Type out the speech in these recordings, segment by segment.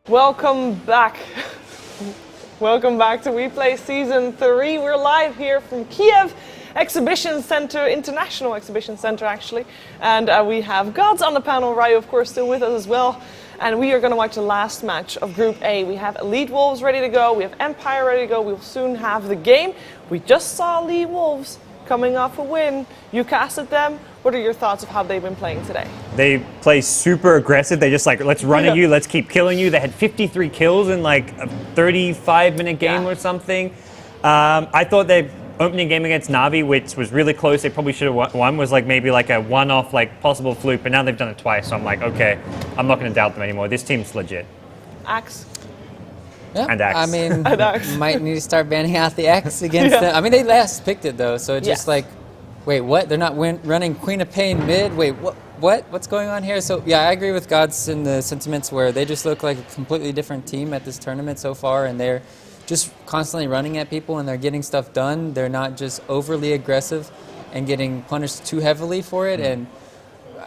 Welcome back. Welcome back to WePlay Season 3. We're live here from Kiev Exhibition Center, International Exhibition Center actually. And we have Gods on the panel, Ryu of course still with us as well. And we are going to watch the last match of Group A. We have Elite Wolves ready to go, we have Empire ready to go, we'll soon have the game. We just saw Elite Wolves coming off a win. You casted them. What are your thoughts of how they've been playing today? They play super aggressive. They just like, let's run at you, let's keep killing you. They had 53 kills in like a 35-minute game or something. I thought their opening game against Na'Vi, which was really close, they probably should have won, was like maybe like a one-off like possible fluke, but now they've done it twice, so I'm like, okay, I'm not going to doubt them anymore. This team's legit. Axe. Yeah, and Axe. I mean, might need to start banning out the X against them. I mean, they last picked it though, so it's just like, wait, what? They're not running Queen of Pain mid? Wait, what? What's going on here? So yeah, I agree with Gods in the sentiments where they just look like a completely different team at this tournament so far, and they're just constantly running at people and they're getting stuff done. They're not just overly aggressive and getting punished too heavily for it, and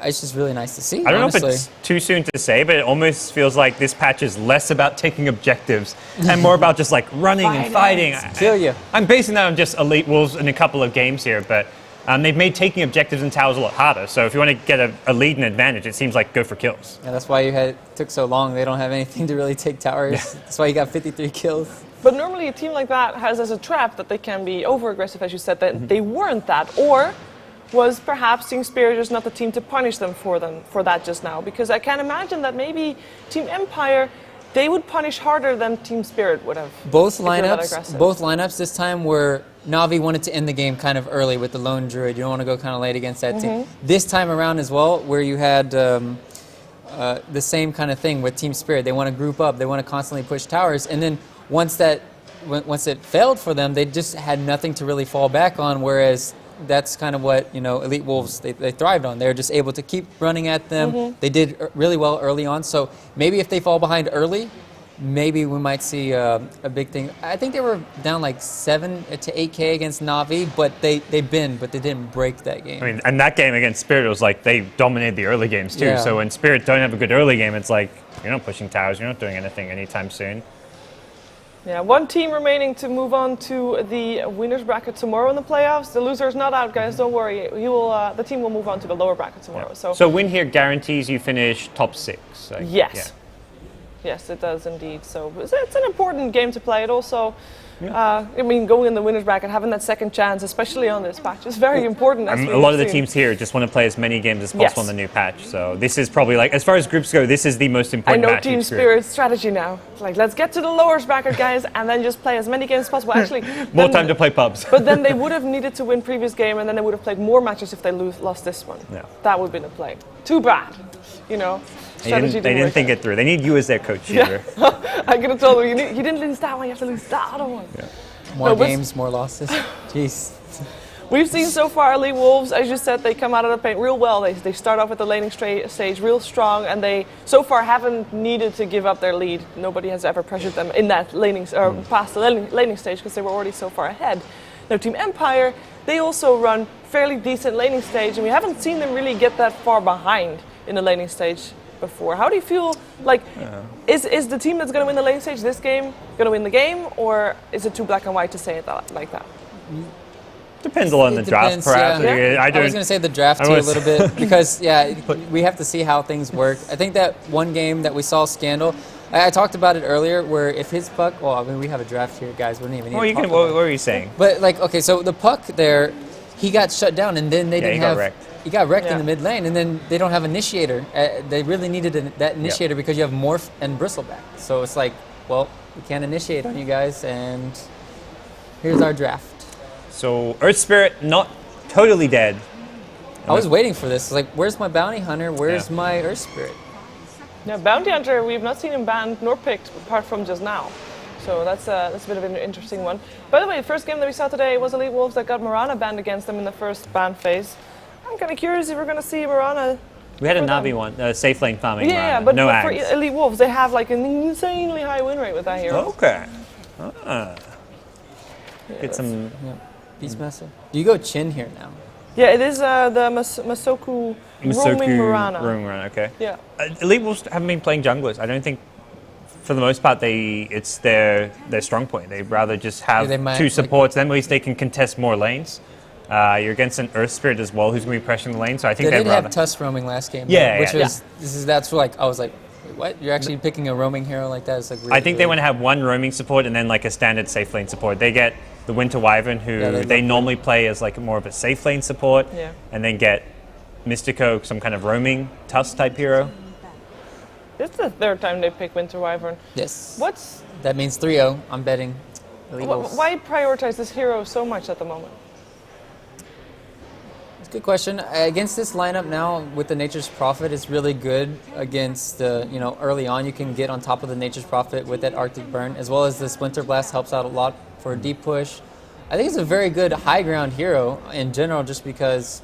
it's just really nice to see. I don't honestly know if it's too soon to say, but it almost feels like this patch is less about taking objectives and more about just like running and fighting. Kill you. I'm basing that on just Elite Wolves in a couple of games here, but they've made taking objectives and towers a lot harder. So if you want to get a lead and advantage, it seems like go for kills. Yeah, that's why it took so long. They don't have anything to really take towers. Yeah. That's why you got 53 kills. But normally a team like that has as a trap that they can be over-aggressive, as you said, that they weren't that. Or was perhaps Team Spirit just not the team to punish them for that just now? Because I can imagine that maybe Team Empire, they would punish harder than Team Spirit would have. Both lineups this time were Na'Vi wanted to end the game kind of early with the lone druid. You don't want to go kind of late against that team. This time around as well, where you had the same kind of thing with Team Spirit. They want to group up. They want to constantly push towers. And then once it failed for them, they just had nothing to really fall back on, whereas that's kind of what, Elite Wolves, they thrived on. They're just able to keep running at them. They did really well early on. So maybe if they fall behind early, maybe we might see a big thing. I think they were down like 7 to 8K against Na'Vi, but they didn't break that game. I mean, and that game against Spirit was like they dominated the early games too. Yeah. So when Spirit don't have a good early game, it's like you're not pushing towers, you're not doing anything anytime soon. Yeah, one team remaining to move on to the winners bracket tomorrow in the playoffs. The loser is not out, guys. Don't worry. The team will move on to the lower bracket tomorrow. Yeah. So win here guarantees you finish top 6. So, yes. Yeah. Yes, it does indeed. So it's an important game to play. It also, I mean, going in the winners bracket, having that second chance, especially on this patch, is very important. A lot of the teams here just want to play as many games as possible on the new patch. So this is probably like, as far as groups go, this is the most important match. I know Team Spirit's strategy now. It's like, let's get to the lowers bracket, guys, and then just play as many games as possible. Actually, more time to play pubs. But then they would have needed to win previous game, and then they would have played more matches if they lost this one. Yeah. That would have been a play. Too bad, They didn't think it through. They need you as their coach here. Yeah. I could have told them, you didn't lose that one, you have to lose that other one. Yeah. More games, more losses. Jeez. We've seen so far Elite Wolves, as you said, they come out of the paint real well. They start off with the laning stage real strong, and they so far haven't needed to give up their lead. Nobody has ever pressured them in that laning or past the laning stage because they were already so far ahead. Now Team Empire, they also run fairly decent laning stage, and we haven't seen them really get that far behind in the laning stage before. How do you feel like, is the team that's going to win the lane stage this game going to win the game, or is it too black and white to say it like that? Depends a lot on the draft, perhaps. Yeah. I was going to say the draft too a little bit, because we have to see how things work. I think that one game that we saw Scandal, I talked about it earlier, where if his puck, well, I mean, we have a draft here, guys. We don't even need to talk about what were you saying? But like, okay, so the puck there, he got shut down, and then they didn't have. He got wrecked in the mid lane, and then they don't have initiator. They really needed that initiator because you have Morph and Bristleback. So it's like, well, we can't initiate on you guys, and here's our draft. So Earth Spirit not totally dead. I was waiting for this. Like, where's my Bounty Hunter? Where's my Earth Spirit? Yeah, Bounty Hunter, we've not seen him banned nor picked apart from just now. So that's a bit of an interesting one. By the way, the first game that we saw today was Elite Wolves that got Mirana banned against them in the first ban phase. I'm kind of curious if we're going to see Mirana. We had a Na'Vi one, safe lane farming. Yeah, but for Elite Wolves, they have like an insanely high win rate with that hero. Okay. Get some Beastmaster. Do you go Chin here now? Yeah, it is the Masoku roaming Mirana. Roaming Mirana, okay. Yeah. Elite Wolves haven't been playing junglers. I don't think for the most part, it's their strong point. They'd rather just have two supports. Then at least they can contest more lanes. You're against an Earth Spirit as well, who's going to be pressuring the lane. So I think they did have Tusk roaming last game. Yeah, which was that's like I was like, wait, what? You're actually picking a roaming hero like that? It's like really, I think they want to have one roaming support and then like a standard safe lane support. They get the Winter Wyvern, who they normally play as like more of a safe lane support, and then get Mystico, some kind of roaming Tusk type hero. This is the third time they pick Winter Wyvern. Yes. That means 3-0. I'm betting. Why prioritize this hero so much at the moment? It's a good question. Against this lineup now with the Nature's Prophet, it's really good against early on you can get on top of the Nature's Prophet with that Arctic Burn, as well as the Splinter Blast helps out a lot for a deep push. I think it's a very good high ground hero in general, just because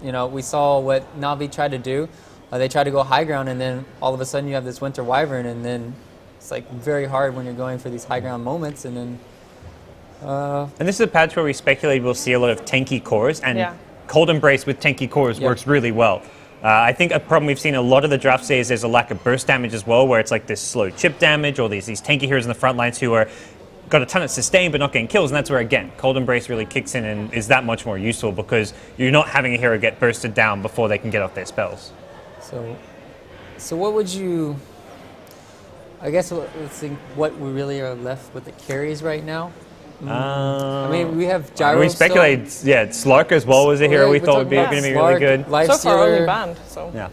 we saw what Na'Vi tried to do. They tried to go high ground, and then all of a sudden you have this Winter Wyvern, and then it's like very hard when you're going for these high ground moments, and then. And this is a patch where we speculate we'll see a lot of tanky cores, and Cold Embrace with tanky cores works really well. I think a problem we've seen a lot of the drafts say is there's a lack of burst damage as well, where it's like this slow chip damage, or these tanky heroes in the front lines who are got a ton of sustain but not getting kills, and that's where again Cold Embrace really kicks in and is that much more useful because you're not having a hero get bursted down before they can get off their spells. So what would you? I guess let's think what we really are left with the carries right now. I mean, we have Gyro. We speculate, Slark as well was a hero we thought would be going to be really good. So far only banned, so. Yeah.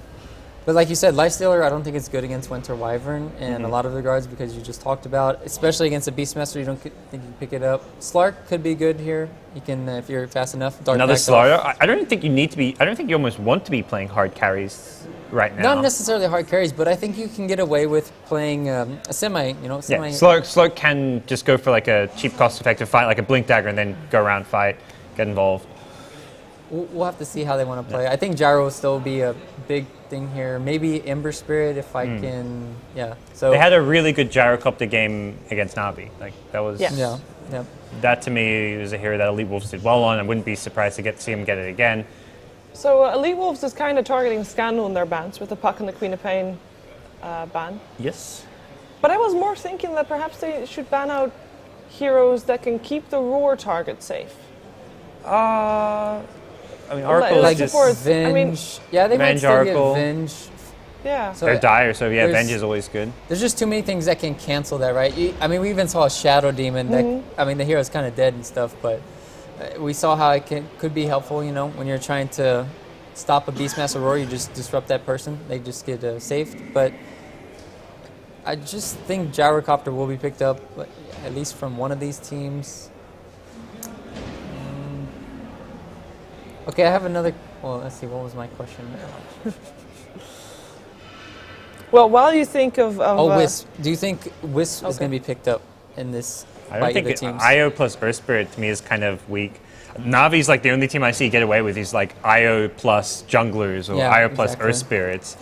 But like you said, Lifestealer, I don't think it's good against Winter Wyvern in a lot of regards because you just talked about, especially against a Beastmaster, you don't think you can pick it up. Slark could be good here. You can, if you're fast enough. Another Slark. I don't think you need to be. I don't think you almost want to be playing hard carries right now. Not necessarily hard carries, but I think you can get away with playing a semi. Slark can just go for like a cheap, cost-effective fight, like a Blink Dagger, and then go around, fight, get involved. We'll have to see how they want to play. I think Gyro will still be a big thing here. Maybe Ember Spirit if I can. Yeah. So they had a really good Gyrocopter game against Na'Vi. Like that was. Yeah. That to me was a hero that Elite Wolves did well on. I wouldn't be surprised to see him get it again. So Elite Wolves is kind of targeting Scandal in their bans with the Puck and the Queen of Pain ban. Yes. But I was more thinking that perhaps they should ban out heroes that can keep the Roar target safe. I mean, Oracle like is just Venge. I mean, they might still Oracle. get Venge. Yeah. So they're dire, so Venge is always good. There's just too many things that can cancel that, right? I mean, we even saw a Shadow Demon. That, I mean, the hero's kind of dead and stuff, but we saw how it could be helpful, when you're trying to stop a Beastmaster Roar, you just disrupt that person. They just get saved. But I just think Gyrocopter will be picked up, at least from one of these teams. Okay, I have another. Well, let's see. What was my question now? Well, while you think of Wisp. Do you think Wisp is going to be picked up in this? I don't think IO plus Earth Spirit to me is kind of weak. Navi's like the only team I see get away with these like IO plus junglers or IO plus Earth Spirits.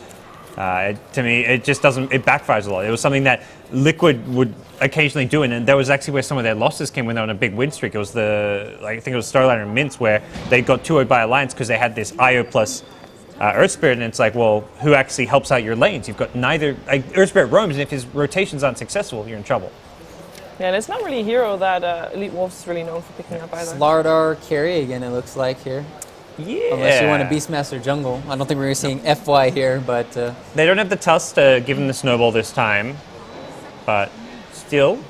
To me, it just doesn't. It backfires a lot. It was something that Liquid would occasionally do, and that was actually where some of their losses came when they were on a big win streak. It was I think it was Starlight and Mints where they got 2-0 by Alliance because they had this IO plus Earth Spirit, and it's like, well, who actually helps out your lanes? You've got neither. Earth Spirit roams, and if his rotations aren't successful, you're in trouble. Yeah, and it's not really a hero that Elite Wolves is really known for picking up either. Slardar carry again, it looks like here. Yeah. Unless you want a Beastmaster jungle. I don't think we're seeing FY here, but... They don't have the Tusk to give him the Snowball this time, but still,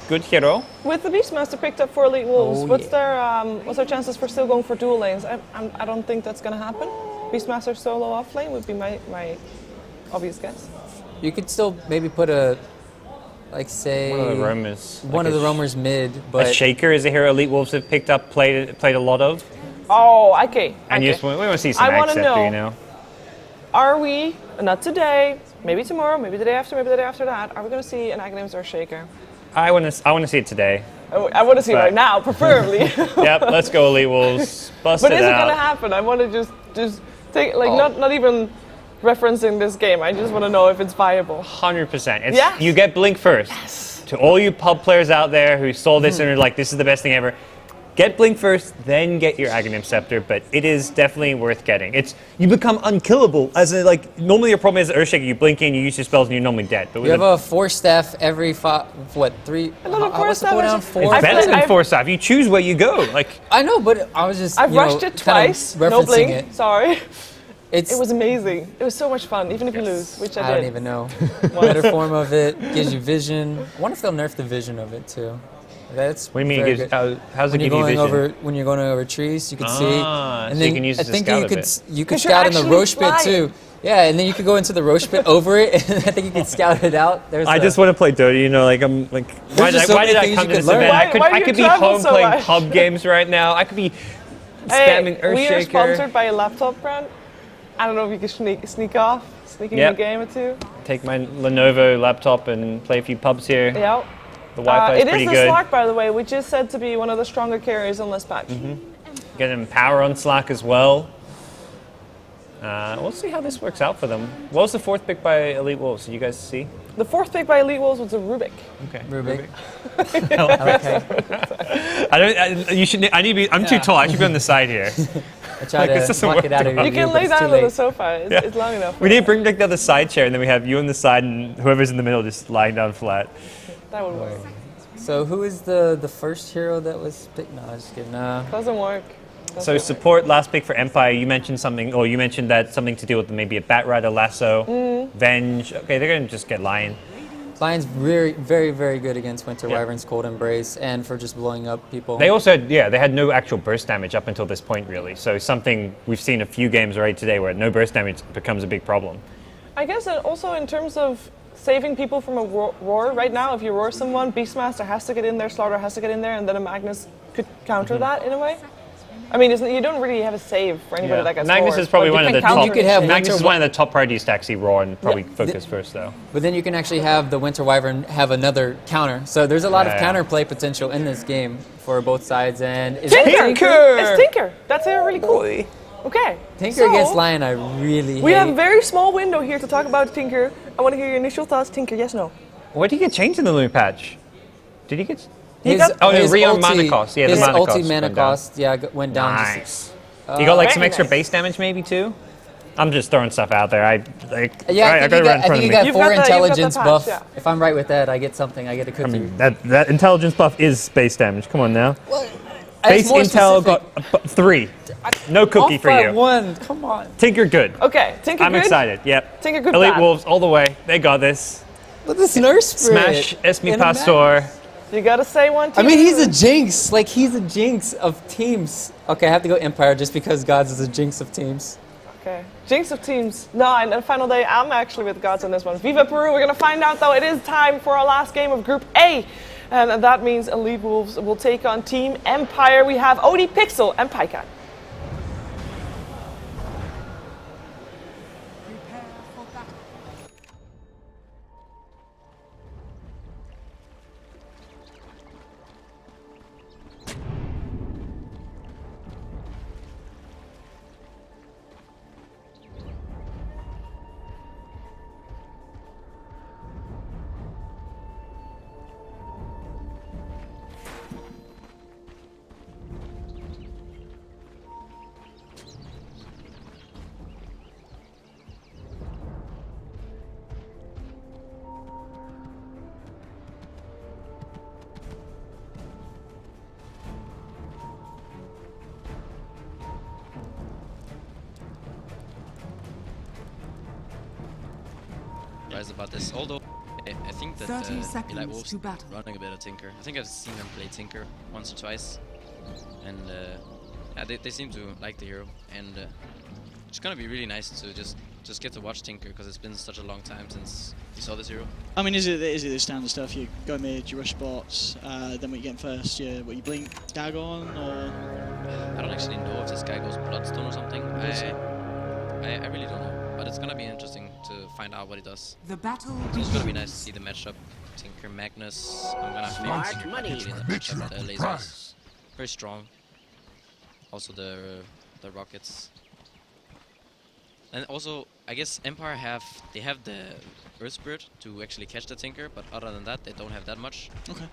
good hero. With the Beastmaster picked up for Elite Wolves, what's their chances for still going for dual lanes? I don't think that's going to happen. Beastmaster solo off lane would be my obvious guess. You could still maybe put a... Like say one of the roamers. One of the roamers mid, but a Shaker is a hero Elite Wolves have picked up, played a lot of. Oh, okay. And we want to see some Acceptor, Are we, not today, maybe tomorrow, maybe the day after, maybe the day after that, are we going to see an Aghanim's or a Shaker? I want to see it today. Oh, I want to see it right now, preferably. Yep, let's go Elite Wolves. Bust it out. But is it going to happen? I want to just take, not even referencing this game. I just want to know if it's viable. 100%. Yes. You get Blink first. Yes. To all you pub players out there who saw this and are like, this is the best thing ever, Get Blink first, then get your Aghanim Scepter, but it is definitely worth getting. You become unkillable. As in, like, normally your problem is Earthshaker, you blink in, you use your spells, and you're normally dead. But You have a 4-staff every 3? What's the cooldown? 4? It's better than 4-staff. You choose where you go. Like, I know, but I was just. I've rushed it twice. No blink. It. Sorry. It was amazing. It was so much fun, even if you lose, which I did. I don't even know. Better form of it gives you vision. I wonder if they'll nerf the vision of it too. That's what do you mean? How's it give you vision? When you're going over trees, you can see. And so then you can use it to scout a bit. You could scout in the Roche pit too. Yeah, and then you could go into the Roche pit over it, and I think you could scout it out. I just want to play Dota, you know, like I'm like, why did I come to this event? I could be home playing pub games right now. I could be spamming Earthshaker. We are sponsored by a laptop brand. I don't know if you can sneak off, sneaking in a game or two. Take my Lenovo laptop and play a few pubs here. Yeah. The Wi-Fi is pretty good. It is the Slack, by the way, which is said to be one of the stronger carriers on this patch. Get them power on Slack as well. We'll see how this works out for them. What was the 4th pick by Elite Wolves? Did you guys see? The 4th pick by Elite Wolves was a Rubik. Okay. Rubik. I'm too tall. I should be on the side here. I try to walk it out of you can lay down on the sofa. It's long enough. We need to bring back the other side chair, and then we have you on the side, and whoever's in the middle just lying down flat. That would work. So who is the first hero that was picked? No, just kidding. Doesn't work. So support last pick for Empire. You mentioned something, or you mentioned that something to do with maybe a Bat Rider lasso, Venge. Okay, they're gonna just get Lion. Lion's very, very, very good against Winter Wyvern's Cold Embrace and for just blowing up people. They also they had no actual burst damage up until this point, really. So something we've seen a few games already today where no burst damage becomes a big problem. I guess also in terms of saving people from a roar, right now, if you roar someone, Beastmaster has to get in there, Slaughter has to get in there, and then a Magnus could counter that in a way. I mean, you don't really have a save for anybody that gets Magnus roared, is probably one of the top. Magnus is one of the top priorities to actually roar and probably focus first, though. But then you can actually have the Winter Wyvern have another counter. So there's a lot of counterplay potential in this game for both sides. And Tinker! It's Tinker! That's really cool. Okay. Tinker against Lion, I really hate. We have a very small window here to talk about Tinker. I want to hear your initial thoughts. Tinker, yes, no? What did he get changed in the Loon patch? Did he get... His Rio mana cost. Yeah, the mana cost. His ulti mana cost, went down. Nice. You got like some extra base damage maybe too? I'm just throwing stuff out there. I think you got 4 intelligence buff. Yeah. If I'm right with that, I get something. I get a cookie. I mean, that intelligence buff is base damage. Come on now. Well, base intel got 3. No cookie for you. 1. Come on. Tinker good. Okay, Tinker good. I'm excited. Yep. Tinker good. Elite Wolves all the way. They got this. But this nurse Smash Esme Pastor. You gotta say one team. I mean, he's a jinx. Like, he's a jinx of teams. Okay, I have to go Empire just because Gods is a jinx of teams. Okay. Jinx of teams. No, and the final day, I'm actually with Gods on this one. Viva Peru. We're gonna find out, though. It is time for our last game of Group A. And that means Elite Wolves will take on Team Empire. We have ODPixel and Pajkatt. About this, although I think that Elite Wolves running a bit of Tinker. I think I've seen them play Tinker once or twice, and they seem to like the hero, and it's gonna be really nice to just get to watch Tinker because it's been such a long time since you saw this hero. I mean, is it the standard stuff? You go mid, you rush bots, then what you get first? You blink Dagon, or I don't actually know if this guy goes Bloodstone or something. I really don't know. But it's gonna be interesting to find out what he does. The battle it's gonna be nice to see the matchup. Tinker Magnus. I'm gonna favor Tinker in the matchup. The lasers very strong. Also the rockets. And also I guess Empire have the Earth Spirit to actually catch the Tinker, but other than that they don't have that much. Okay.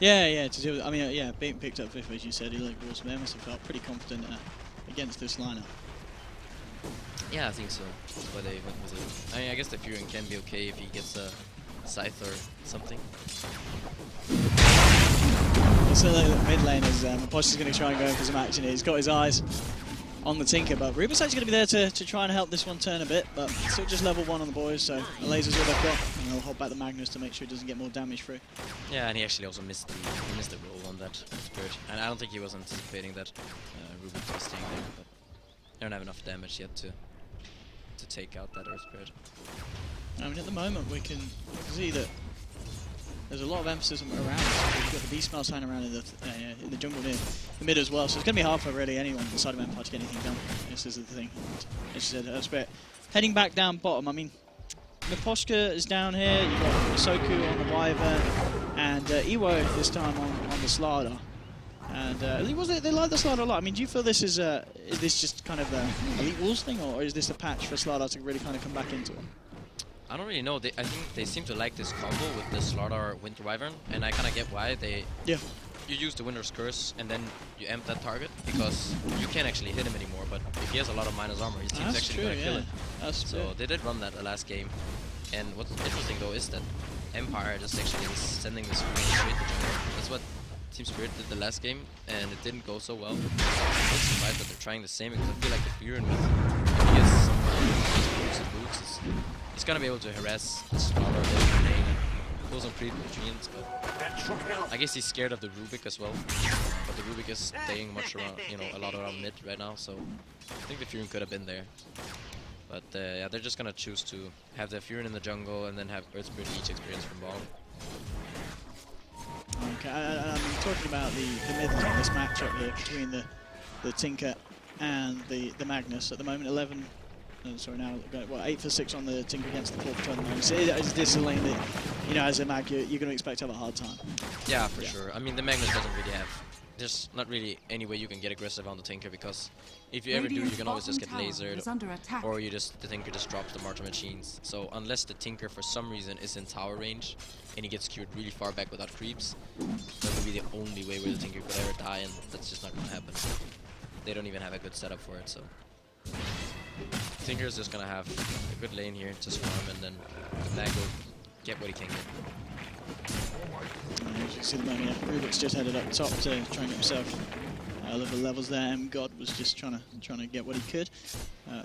Yeah. To do, I mean, yeah, being picked up fifth, as you said, he looked awesome. They must have felt pretty confident against this lineup. Yeah, I think so. That's why they went with it. I mean, I guess the Furin can be okay if he gets a Scythe or something. So the mid lane is Posh is going to try and go in for some action here. He's got his eyes on the Tinker, but Rubik's actually going to be there to try and help this one turn a bit, but still just level 1 on the boys, so the laser's all they've got, and they'll hold back the Magnus to make sure he doesn't get more damage through. Yeah, and he actually also missed the roll on that Spirit, and I don't think he was anticipating that Rubik was staying there, but they don't have enough damage yet to take out that Earth Spirit. I mean, at the moment we can see that there's a lot of emphasis around. We've got the Beastmaster sign around in the jungle near the mid as well, so it's going to be hard for really anyone inside of Empire to get anything done. This is the thing. As you said, Spirit heading back down bottom. I mean, Miposhka is down here. You've got Soku on the Wyvern, and Iwo this time on the Slardar. And they like the Slardar a lot. I mean, do you feel this is this just kind of a Elite Wolves thing, or is this a patch for Slardar to really kind of come back into it? I don't really know. I think they seem to like this combo with the Slardar Winter Wyvern, and I kind of get why they. Yeah. You use the Winter's Curse and then you amp that target because you can't actually hit him anymore. But if he has a lot of minus armor, his team's actually gonna kill it. So they did run that the last game. And what's interesting though is that Empire just actually is sending this straight to jungle. That's what Team Spirit did the last game, and it didn't go so well. I'm surprised that they're trying the same because I feel like the Furin with if he has some boots, he's gonna be able to harass the Slardar in the lane. Pull some pretty nutrients, but I guess he's scared of the Rubik as well. But the Rubik is staying much around, a lot around mid right now, so I think the Furin could have been there. But yeah, they're just gonna choose to have the Furin in the jungle and then have Earth Spirit each experience from bottom. Okay, I'm talking about the mid lane, this matchup here between the Tinker and the Magnus. At the moment, 11. Sorry, now well, 8 for 6 on the Tinker against the 4 for 12. So is this a lane that, as a Mag, you're going to expect to have a hard time? Yeah, for sure. I mean, the Magnus doesn't really have. There's not really any way you can get aggressive on the Tinker because if you ever do, you can always just get lasered, or the Tinker just drops the Martyr Machines. So unless the Tinker for some reason is in tower range and he gets queued really far back without creeps, that would be the only way where the Tinker could ever die, and that's just not going to happen. They don't even have a good setup for it, so. Tinker is just gonna have a good lane here to swarm, and then Mag will get what he can get. As you see the moment, Rubik's just headed up top to try and get himself a little levels there. God was just trying to get what he could.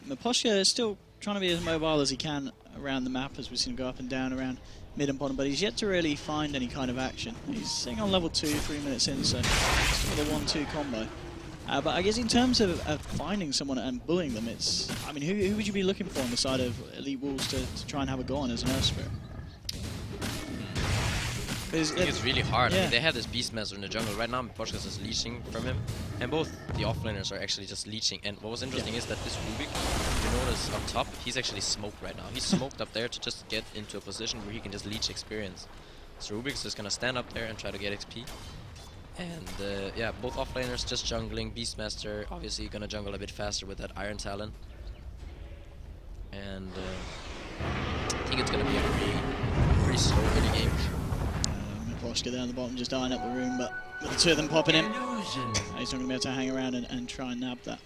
Miposhka is still trying to be as mobile as he can around the map, as we've seen him go up and down around mid and bottom, but he's yet to really find any kind of action. He's sitting on level 2, 3 minutes in, so still the 1-2 combo. But I guess in terms of finding someone and bullying them, it's... I mean, who would you be looking for on the side of Elite Wolves to try and have a go on as an Earth Spirit? I think it's really hard. Yeah. I mean, they have this Beastmaster in the jungle. Right now, Pajkatt is leeching from him. And both the offlaners are actually just leeching. And what was interesting is that this Rubik, you notice up top, he's actually smoked right now. He's smoked up there to just get into a position where he can just leech experience. So Rubik's just going to stand up there and try to get XP. And yeah, both offlaners just jungling. Beastmaster obviously gonna jungle a bit faster with that Iron Talon. And I think it's gonna be a pretty slow early game. Miposhka there on the bottom just eyeing up the room, but with the two of them popping in, he's not gonna be able to hang around and try and nab that.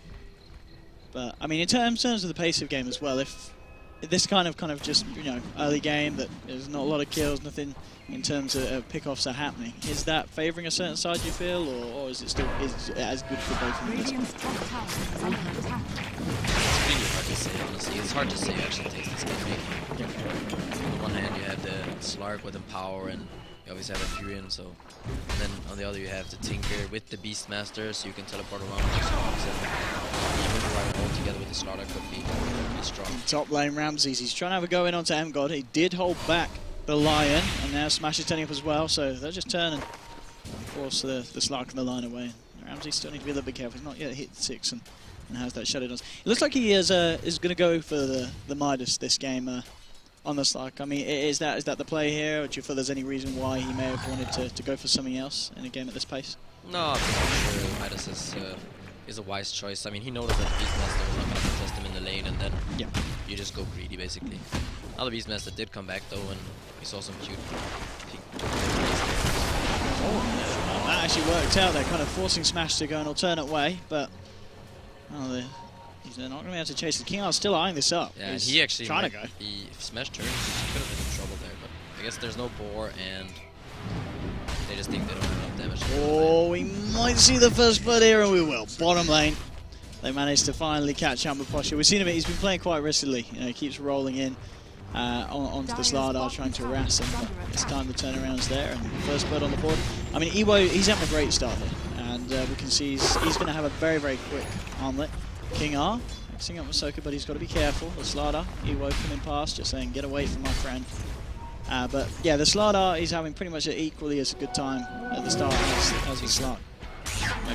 But I mean, in terms of the pace of game as well, if this kind of just early game that there's not a lot of kills, nothing in terms of pickoffs are happening, is that favouring a certain side you feel, or is it still as good for both of them? It's really hard to say, honestly. It's hard to say who actually takes this game. On the one hand, you have the Slark with Empower, and you obviously have a Furin, so. And then on the other, you have the Tinker with the Beastmaster, so you can teleport around with the Slarks, and even all together with the Slardar could be strong. Top lane Ramses, he's trying to have a go in onto God. He did hold back the Lion, and now Smash is turning up as well, so they'll just turn and force the Slark and the Lion away. Ramses still need to be a little bit careful. He's not yet hit 6 and has that Shadow Dance. It looks like he is going to go for the Midas this game on the Slark. I mean, is that the play here, or do you feel there's any reason why he may have wanted to go for something else in a game at this pace? No, I'm sure Midas is a wise choice. I mean, he noticed that Beastmaster was not going to contest him in the lane, and then you just go greedy, basically. Now the Beastmaster did come back, though, and we saw some cute... Oh, that actually worked out. They're kind of forcing Smash to go an alternate way, but they're not going to be able to chase it. King R's still eyeing this up. Yeah, he's he actually trying to go. If Smash turns, he could have been in trouble there, but I guess there's no boar and they just think they don't have enough damage. Oh, we might see the first blood here, and we will. Bottom lane. They managed to finally catch up with Pajkatt. We've seen him, he's been playing quite riskily. You know, he keeps rolling in onto the Slardar, trying to harass him. But this time the turnaround's there, and first blood on the board. I mean, Ewo, he's having a great start here, and we can see he's going to have a very, very quick armlet. King R, mixing up Masoka, but he's got to be careful. The Slardar, Ewo coming past, just saying, get away from my friend. But yeah, the Slardar, he's having pretty much equally as a good time at the start as the Slark.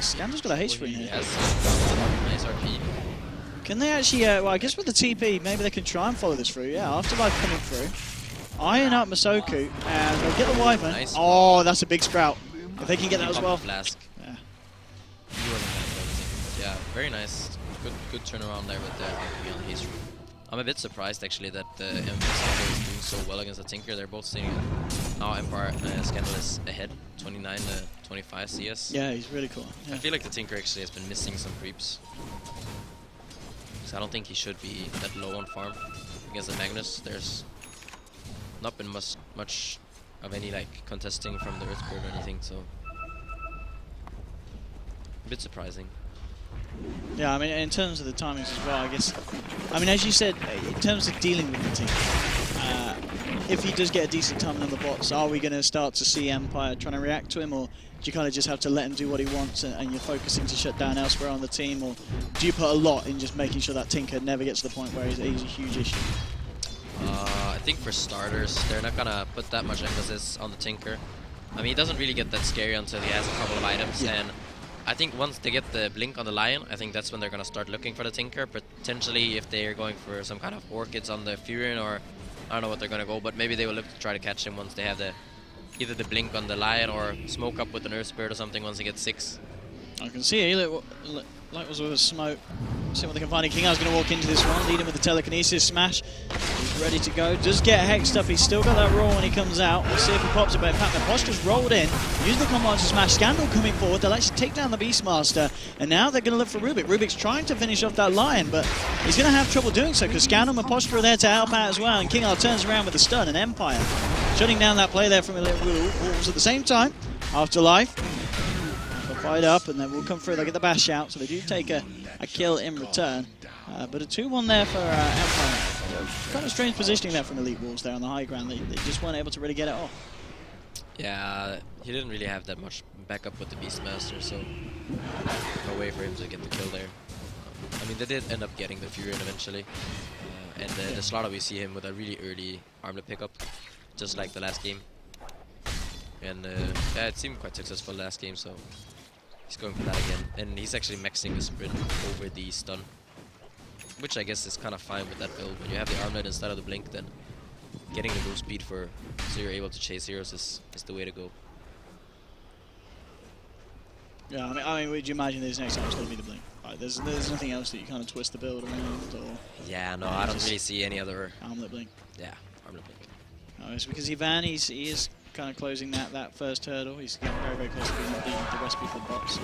Scandal's got a haste screen here. Nice RP. Can they actually, well, I guess with the TP, maybe they can try and follow this through. Yeah, Afterlife coming through. Iron up Masoku, and they'll get the Wyvern. Nice. Oh, that's a big sprout. If they can get that as well. Flask. Yeah. He wasn't gonna go with it. Yeah, very nice. Good turnaround there with the on haste. I'm a bit surprised actually that Scandal is doing so well against the Tinker. They're both sitting now. Empire Scandal is ahead, 29 to 25 CS. Yeah, he's really cool. Yeah. I feel like the Tinker actually has been missing some creeps. So I don't think he should be that low on farm against the Magnus. There's not been much of any like contesting from the Earthbird or anything, so a bit surprising. Yeah, I mean, in terms of the timings as well, I guess. I mean, as you said, in terms of dealing with the team, if he does get a decent timing on the bots, are we going to start to see Empire trying to react to him, or do you kind of just have to let him do what he wants and you're focusing to shut down elsewhere on the team, or do you put a lot in just making sure that Tinker never gets to the point where he's a huge issue? I think for starters, they're not going to put that much emphasis on the Tinker. I mean, he doesn't really get that scary until he has a couple of items, and I think once they get the blink on the Lion, I think that's when they're going to start looking for the Tinker. Potentially if they're going for some kind of Orchids on the Furion, or I don't know what they're going to go, but maybe they will look to try to catch him once they have either the blink on the Lion or smoke up with an Earth Spirit or something once he gets 6. I can see it. Like was with a smoke. See what they can find. King R's going to walk into this one, lead him with the telekinesis smash. He's ready to go. Does get hexed up. He's still got that roll when he comes out. We'll see if he pops it. But in fact, the boss just rolled in. Use the combo to smash. Scandal coming forward. They'll actually take down the Beastmaster. And now they're going to look for Rubik. Rubik's trying to finish off that Lion, but he's going to have trouble doing so because Scandal and Posture are there to help out as well. And King R turns around with a stun, and Empire shutting down that play there from Wolves at the same time. Afterlife. Fight up, and then we'll come through. They'll get the bash out, so they do take a kill in return. But a 2-1 there for Empire. Kind of strange positioning there from Elite Wolves there on the high ground. They just weren't able to really get it off. Yeah, he didn't really have that much backup with the Beastmaster, so no way for him to get the kill there. I mean, they did end up getting the Furion eventually. And the Slaughter, we see him with a really early armlet pickup, just like the last game. And yeah, it seemed quite successful last game, so he's going for that again. And he's actually maxing the sprint over the stun, which I guess is kind of fine with that build. When you have the armlet instead of the blink, then getting the move speed so you're able to chase heroes is the way to go. Yeah, I mean, would you imagine this next time it's going to be the blink? Like, there's nothing else that you kind of twist the build around, or... Yeah, no, I don't really see any other... Armlet blink. Yeah, armlet blink. No, it's because Ivan, he is kind of closing that first hurdle. He's getting very, very close to being the recipe for the bots. So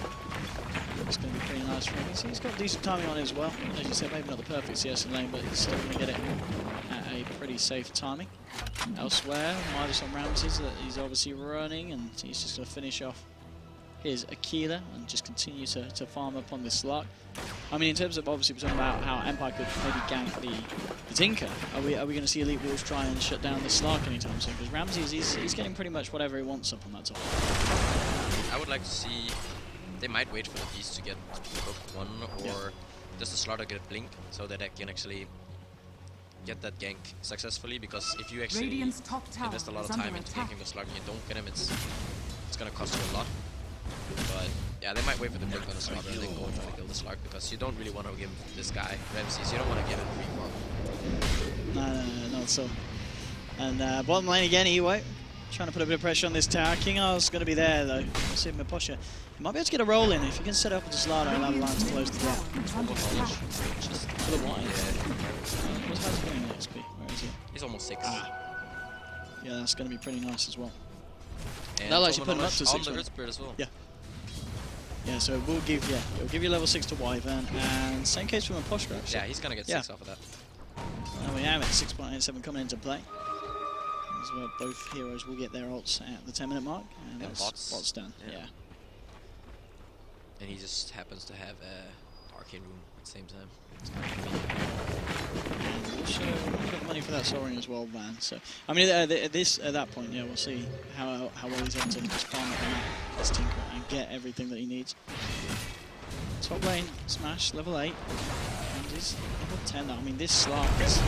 it's going to be pretty nice for him. He's got decent timing on it as well. As you said, maybe not the perfect CS lane, but he's still going to get it at a pretty safe timing. Elsewhere, Midas on Ramses, he's obviously running, and he's just going to finish off his Aquila and just continue to farm up on this Slark. I mean, in terms of obviously we're talking about how Empire could maybe gank the Tinker, are we going to see Elite Wolves try and shut down this Slark anytime soon? Because Ramses, he's getting pretty much whatever he wants up on that top. I would like to see, they might wait for the Beast to get hooked 1, or just the Slaughter get a blink so that they can actually get that gank successfully, because if you actually invest a lot of time into ganking the Slug and you don't get him, it's going to cost you a lot. But yeah, they might wait for the blink on the Slaughter and then go and try to kill the Slug, because you don't really want to give this guy, Ramses, you don't want to give him free farm. No, not so. And bottom lane again, Ewo, trying to put a bit of pressure on this tower. King R's going to be there though. Let's see if Maposha might be able to get a roll in. If you can set up with the Slaughter and allow the line to close the gap. Just for the wide. What's How's he doing in XP? Where is he? He's almost 6. Yeah, that's going to be pretty nice as well. And That'll actually put him up to on 6. the Earth Spirit as well. Yeah. Yeah, so it will give you level 6 to Wyvern, and same case for Pajkatt, actually. Yeah, he's gonna get 6 off of that. And we have at 6.87 coming into play. As well, both heroes will get their ults at the 10-minute mark, and that's bots done. Yeah. And he just happens to have a arcane room at the same time. And also put money for that soaring as well, Van. So I mean, at that point, yeah, we'll see how well he's able to just farm up this Tinker and get everything that he needs. Top lane Smash level 8, and he's level 10. I mean, this Slark is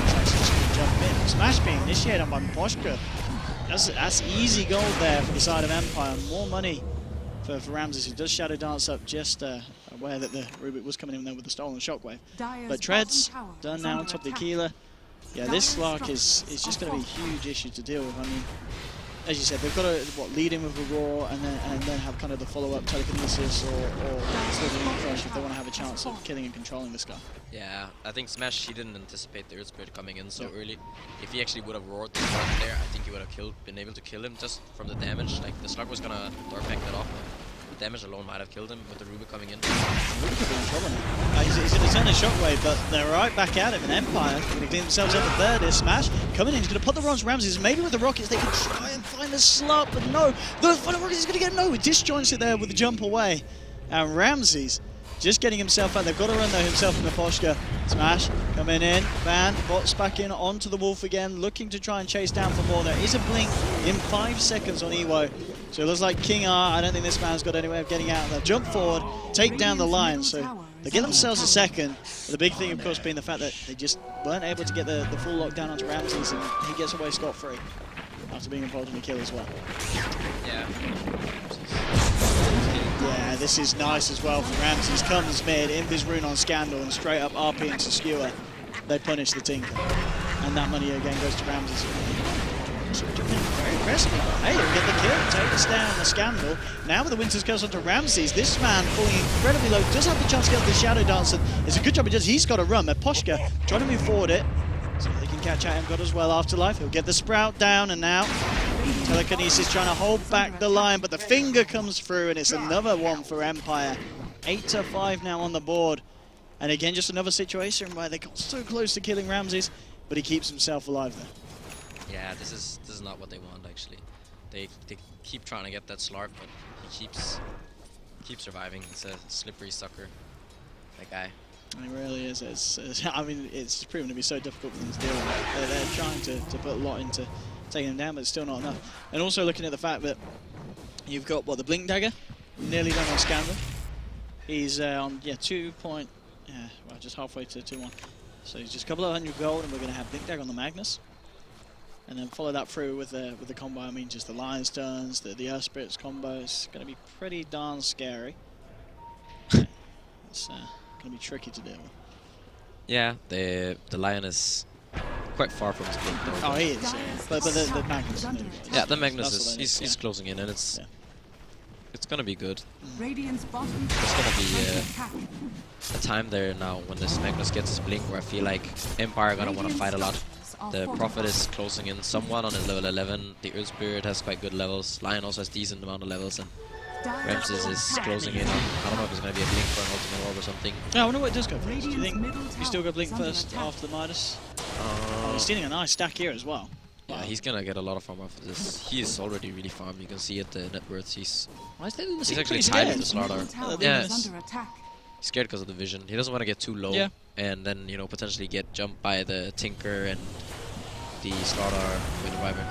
actually just going to jump in. Smash being initiated by Pajkatt. That's easy gold there for the side of Empire. More money for Ramses, who does Shadow Dance up, just aware that the Rubik was coming in there with the stolen Shockwave. But Treads done now on top of the Keeler. Yeah, this Slark is just going to be a huge issue to deal with. I mean, as you said, they've got to lead in with a Roar and then have kind of the follow-up telekinesis or Slithering Crush if they want to have a chance of killing and controlling this guy. Yeah, I think Smash, he didn't anticipate the Earth Spirit coming in so early. If he actually would have roared the Slug there, I think he would have been able to kill him just from the damage. Like, the Slug was gonna door pack that off. The damage alone might have killed him with the Rubik coming in. Rubik could be in trouble now. He's going to send a Shockwave, but they're right back at him. And Empire going to clean themselves up a third. Is Smash coming in. He's going to put the Ron's Ramses. Maybe with the Rockets they can try and find the slot, but no. The final Rockets is going to get no. He disjoints it there with the jump away. And Ramses just getting himself out. They've got to run though himself and the Pajkatt. Smash coming in. Van bots back in onto the Wolf again, looking to try and chase down for more. There is a blink in 5 seconds on Ewo. So it looks like King R, I don't think this man's got any way of getting out of there. Jump forward, take down the Lion. So they get themselves a second. The big thing, of course, being the fact that they just weren't able to get the full lockdown onto Ramses, and he gets away scot-free after being involved in the kill as well. Yeah. Yeah, this is nice as well for Ramses. Comes mid, Invis Rune on Scandal, and straight up RP into Skewer. They punish the Tinker. And that money again goes to Ramses. Very impressive. Hey, we get the kill, takes down the Scandal. Now with the Winter's Curse onto Ramses, this man falling incredibly low, does have the chance to get the Shadow Dancer. It's a good job he does, he's got to run. Pajkatt trying to move forward it, so they can catch at him, got as well Afterlife. He'll get the Sprout down, and now Telekinesis trying to hold back the Lion, but the finger comes through, and it's another one for Empire. 8-5 now on the board. And again, just another situation where they got so close to killing Ramses, but he keeps himself alive there. Yeah, this is not what they want actually. They keep trying to get that Slark, but he keeps surviving. It's a slippery sucker, that guy. It really is. I mean, it's proven to be so difficult for them to deal with. They're trying to put a lot into taking him down, but it's still not enough. And also looking at the fact that you've got, what, the Blink Dagger? Nearly done on Scandal. He's on, well, just halfway to 2-1. So he's just a couple of 100 gold, and we're going to have Blink Dagger on the Magnus. And then follow that through with the combo. I mean, just the Lion's Turns, the Earth Spirits combo. It's going to be pretty darn scary. It's going to be tricky to deal with. Yeah, the Lion is quite far from his blink though. Oh, he is. Yeah. But the Magnus. Yeah, the Magnus is he's closing in, and it's going to be good. There's going to be a time there now when this Magnus gets his blink where I feel like Empire are going to want to fight a lot. The Prophet is closing in somewhat on his level 11. The Earth Spirit has quite good levels. Lion also has decent amount of levels, and Ramses is closing in on, I don't know if it's going to be a blink for an ultimate orb or something. Yeah, I wonder what it does go first. Do you think you still go blink first after the Midas? He's stealing a nice stack here as well. Yeah, he's going to get a lot of farm off of this. He is already really farmed. You can see at the net worth. He's actually tied with the Slaughter. Yeah, he's scared because of the vision. He doesn't want to get too low and then, you know, potentially get jumped by the Tinker and the Slaughter with the Wyvern.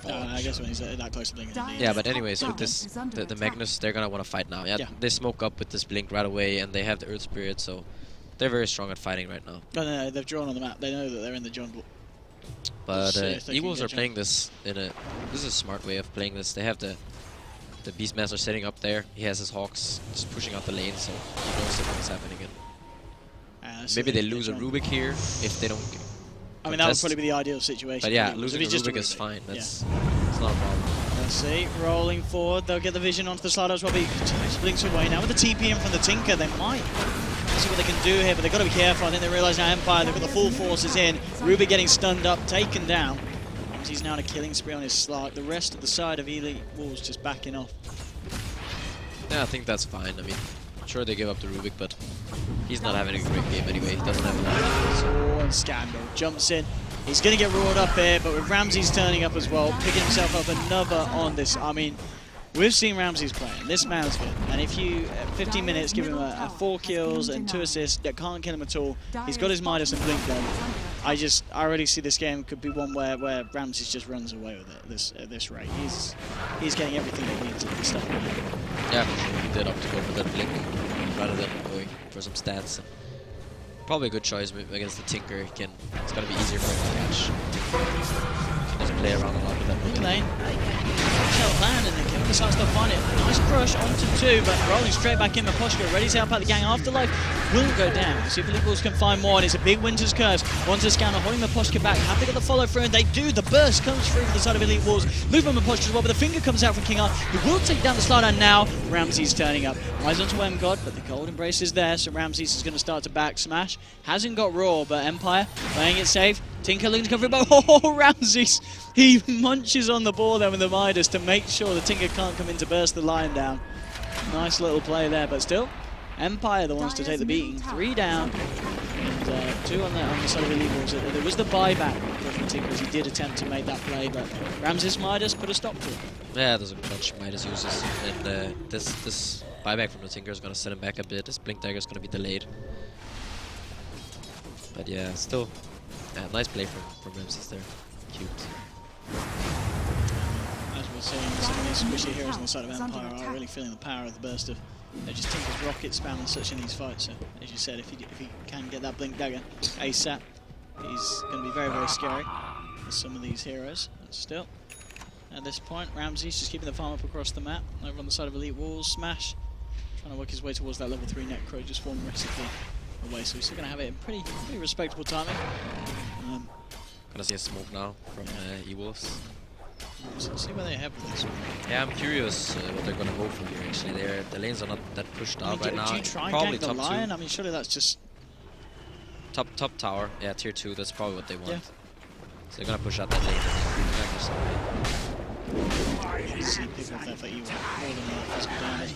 I guess when he's that close to blinking. Yeah, but anyways, with this, the Magnus, they're gonna want to fight now. Yeah, they smoke up with this blink right away, and they have the Earth Spirit, so they're very strong at fighting right now. No, they've drawn on the map. They know that they're in the jungle. But Eagles are playing this in a. This is a smart way of playing this. They have the Beastmaster sitting up there. He has his Hawks just pushing out the lane, so he knows that what's happening. Maybe they lose a Rubik here if they don't. I mean, that would probably be the ideal situation. But yeah, losing a Rubik is fine. It's not a problem. Let's see, rolling forward. They'll get the vision onto the Slaughter as well. But he blinks away now with the TP in from the Tinker. They might see what they can do here, but they've got to be careful. I think they realise now Empire, they've got the full forces in. Rubik getting stunned up, taken down. Ramsey's now on a killing spree on his Slark. The rest of the side of Elite Wolves just backing off. Yeah, I think that's fine. I mean, sure they give up to Rubik, but he's not having a great game anyway. He doesn't have a lot of kills. Oh, and Scandal jumps in. He's going to get roared up here, but with Ramsey's turning up as well, picking himself up another on this. I mean, we've seen Ramsey's playing. This man's good. And if you, at 15 minutes, give him a 4 kills and 2 assists that can't kill him at all, he's got his Midas and Blink going. I already see this game could be one where Ramsey just runs away with it at this rate. He's getting everything he needs at this stuff. Yeah, for sure. He did opt to go for that Blink rather than going for some stats. Probably a good choice against the Tinker. It's going to be easier for him to catch. He can just play around a lot with that Blink. Lane. Plan, and then Kevin decides to find it. Nice crush onto 2, but rolling straight back in. Pajkatt ready to help out the gang. Afterlife will go down. See if the Eagles can find more, and it's a big Winter's Curse. Onto Scanner holding Pajkatt back. Have they got the follow through? And they do. The burst comes through for the side of Elite Wolves. Movement Pajkatt as well, but the finger comes out from King R. He will take down the slider now. Ramsey's turning up. Eyes onto M-God, but the Gold Embrace is there, so Ramsey's is going to start to back smash. Hasn't got Raw, but Empire playing it safe. Tinker looking to cover it, but Ramsey's, he munches on the ball there with the Midas to make sure the Tinker can't come in to burst the line down. Nice little play there, but still, Empire the ones to take the beating. 3 down, and 2 on the side of Elite Wolves. There was the buyback from Tinker as he did attempt to make that play, but Ramsey's Midas put a stop to it. Yeah, there's a bunch Midas uses, and this buyback from the Tinker is going to set him back a bit. This Blink Dagger is going to be delayed. But yeah, still, nice play from Ramses there. Cute. As we're seeing, some of these squishy heroes on the side of Empire are really feeling the power of the burst of just Tinker's rocket spam and such in these fights. So, as you said, if he can get that Blink Dagger ASAP, he's going to be very, very scary for some of these heroes. But still, at this point, Ramsey's just keeping the farm up across the map. Over on the side of Elite Walls, Smash, trying to work his way towards that level 3 Necro, just one recipe away. So he's still going to have it in pretty respectable timing. Gonna see a smoke now from E-Wolves. So see where they have this. Yeah, I'm curious what they're gonna go for here. Actually, the lanes are not that pushed out right now. Do you try probably and gank the top Lion? 2. I mean, surely that's just Top tower. Yeah, tier 2. That's probably what they want. Yeah. So they're gonna push out that lane. see people there for Ewok holding the physical damage.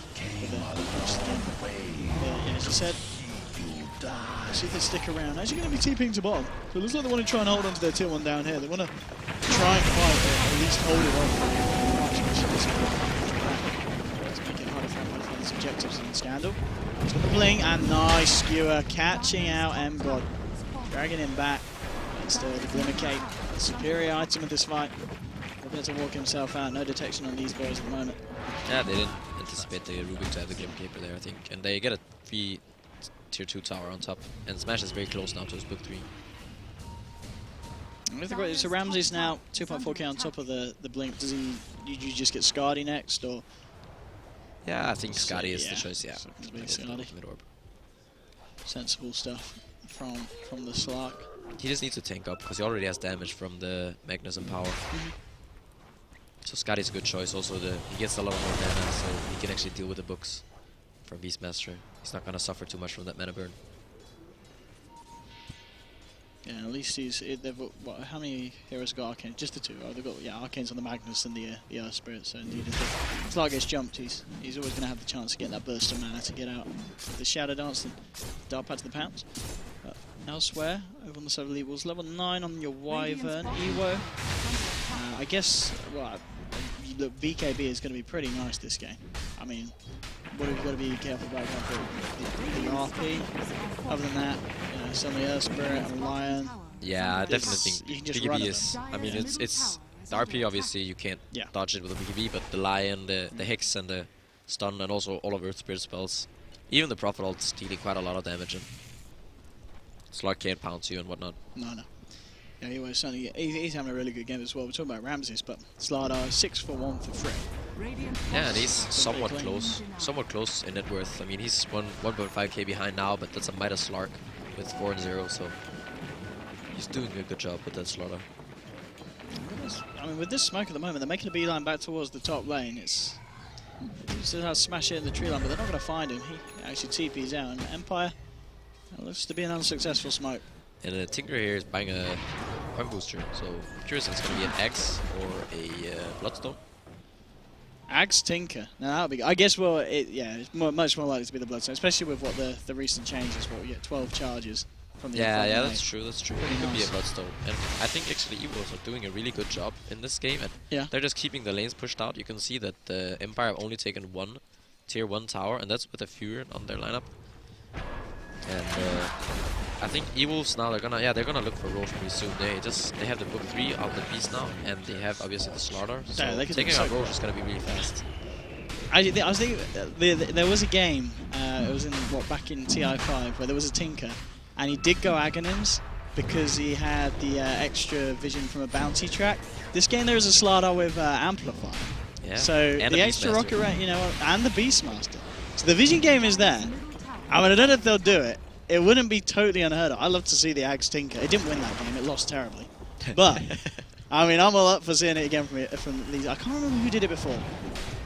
Yeah, as you said, see if they stick around. Actually going to be TPing to bottom. So it looks like they want to try and hold on to their tier 1 down here. They want to try and fight, or at least hold it on. Let's make it harder for them to find these objectives in Scandal. He's got the bling and nice skewer, catching out M-God. Dragging him back. And still the Glimmer Cape, the superior item of this fight. Looking to walk himself out. No detection on these boys at the moment. Yeah, they didn't anticipate the Rubik to have the Glimmer Caper there, I think. And they get a 3 tier 2 tower on top. And Smash is very close now to his book 3. So Ramsey's now 2.4k on top of the blink. Does he? You just get Scardy next, or? Yeah, I think Scotty is the choice. Yeah, Mid-orb. Sensible stuff from the Slark. He just needs to tank up because he already has damage from the Magnus and power. So Scotty's a good choice. Also, he gets a lot more mana, so he can actually deal with the books from Beastmaster. He's not gonna suffer too much from that mana burn. Yeah, at least how many heroes got Arcane? Just the 2. Oh, they've got Arcanes on the Magnus and the Earth Spirit. So indeed, if the Slark gets jumped, he's always going to have the chance to get that burst of mana to get out of the Shadow Dance and Dark Path to the Pounce. But elsewhere, over on the side of Elite Wolves, level 9 on your Wyvern Ewo. I guess, well, look, BKB is going to be pretty nice this game. I mean, what have you got to be careful about the RP? Other than that, you know, some of the Earth Spirit and Lion. Yeah, I definitely think BKB is. I mean, yeah. it's the RP. Obviously, you can't dodge it with a BKB, but the Lion, the Hex, and the Stun, and also all of Earth Spirit spells, even the Prophet ult's dealing quite a lot of damage. And Slark can't pounce you and whatnot. No. Yeah, he's having a really good game as well. We're talking about Ramses, but Slardar 6 for 1 for free. Yeah, and he's somewhat close in net worth. I mean, he's 1.5k behind now, but that's a Midas Slark with 4 and 0, so he's doing a good job with that Slaughter. I mean, with this smoke at the moment, they're making a beeline back towards the top lane. It's still has Smash it in the tree line, but they're not going to find him. He actually TP's out, and Empire looks to be an unsuccessful smoke. And Tinker here is buying a coin booster. So I'm curious if it's going to be an Axe or a Bloodstone. Axe Tinker. Now that would be. I guess it's much more likely to be the Bloodstone, especially with what the recent changes. What we get 12 charges from the. Yeah, that's true. That's true. It could be a Bloodstone, and I think actually Evos are doing a really good job in this game, and they're just keeping the lanes pushed out. You can see that the Empire have only taken one tier 1 tower, and that's with a Fury on their lineup. And I think Evos now they're gonna look for Roche pretty soon. They have the book 3 of the beast now, and they have obviously the Slaughter. So taking out Roche is gonna be really fast. I was thinking there was a game. It was in back in TI5 where there was a Tinker, and he did go Aghanims because he had the extra vision from a bounty track. This game there is a Slaughter with Amplifier. Yeah. So and the extra rocket range, and the Beastmaster. So the vision game is there. I mean, I don't know if they'll do it. It wouldn't be totally unheard of. I'd love to see the Axe Tinker. It didn't win that game. It lost terribly. But, I mean, I'm all up for seeing it again from these. I can't remember who did it before.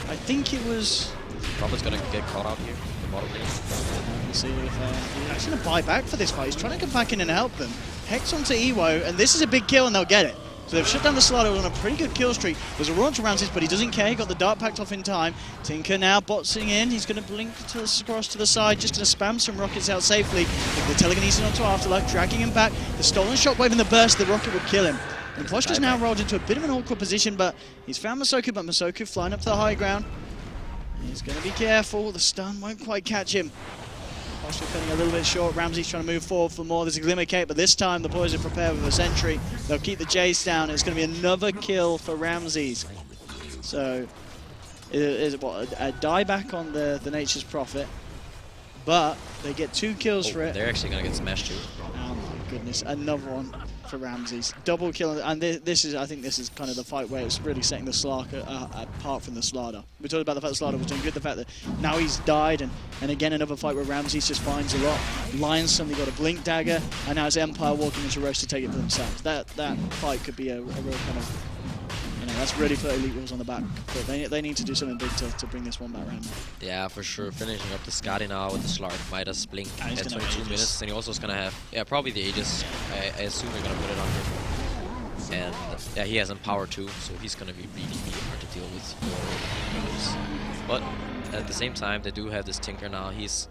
I think it was... Robert's going to get caught out here. The bottom lane. Let's see if he's actually going to buy back for this fight. He's trying to come back in and help them. Hex onto Ewo, and this is a big kill, and they'll get it. So they've shut down the Slaughter on a pretty good kill streak. There's a launch around this, but he doesn't care. He got the dart packed off in time. Tinker now boxing in. He's going to blink across to the side, just going to spam some rockets out safely. The telekinesis onto Afterlife, dragging him back. The stolen shockwave and the burst, the rocket would kill him. And Pajkatt's now rolled into a bit of an awkward position, but he's found Masoku, but Masoku flying up to the high ground. He's going to be careful. The stun won't quite catch him. Pajkatt cutting a little bit short. Ramsey's trying to move forward for more. There's a Glimmer Cape, but this time the boys are prepared with a sentry. They'll keep the Jace down. It's going to be another kill for Ramses. So, it is a dieback on the Nature's Prophet, but they get 2 kills for it. They're actually going to get smashed too. Oh my goodness, another one for Ramses. Double kill, and I think this is kind of the fight where it's really setting the Slark apart from the Slaughter. We talked about the fact the Slaughter was doing good, the fact that now he's died, and again another fight where Ramses just finds a lot. Lions suddenly got a Blink Dagger, and now it's Empire walking into Roche to take it for themselves. That fight could be a real kind of, that's really put Elite Wolves on the back. But they need to do something big to bring this one back around. Yeah, for sure. Finishing up the Skadi now with the Slark, Midas, Blink at 22 minutes. And he also is going to have, probably the Aegis. I assume they're going to put it on him. And he has Empower too, so he's going to be really, really hard to deal with. But at the same time, they do have this Tinker now. He's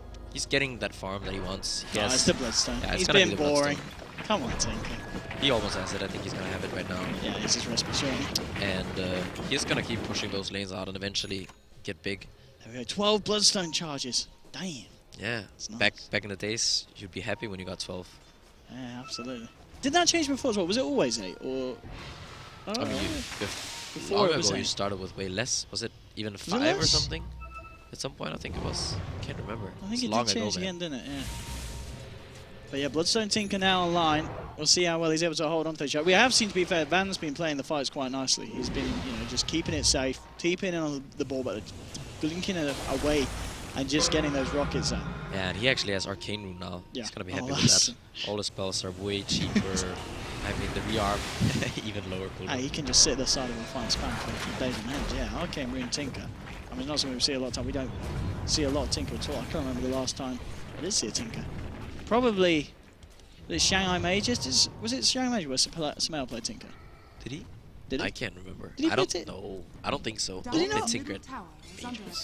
getting that farm that he wants. It's the Bloodstone. Yeah, he's been boring. Come on, Tinker. He almost has it. I think he's going to have it right now. Yeah, it's his respiration. And he's going to keep pushing those lanes out and eventually get big. There we go. 12 Bloodstone charges. Damn. Yeah. Nice. Back in the days, you'd be happy when you got 12. Yeah, absolutely. Did that change before as well? Was it always 8? Or... I mean, before it was 8. You started with way less. Was it even 5 or something? At some point, I think it was. I can't remember. I think it did change again, didn't it? Yeah. But yeah, Bloodstone Tinker now online. We'll see how well he's able to hold on to the shot. We have seen, to be fair, Van's been playing the fights quite nicely. He's been, just keeping it safe, keeping it on the ball, but blinking it away and just getting those rockets out. Yeah, and he actually has Arcane Rune now. Yeah. He's going to be happy with that. All the spells are way cheaper. I mean, the rearm, even lower cooldown. He can just sit at the side of a fine spam for days on end. Yeah, Arcane Rune Tinker. I mean, not something we see a lot of time. We don't see a lot of Tinker at all. I can't remember the last time I did see a Tinker. Probably the Shanghai Mages. Was it Shanghai Mages where Samael played Tinker? Did he? Did he? I can't remember. Did he I don't know. I don't think so. Did he not? Tinker.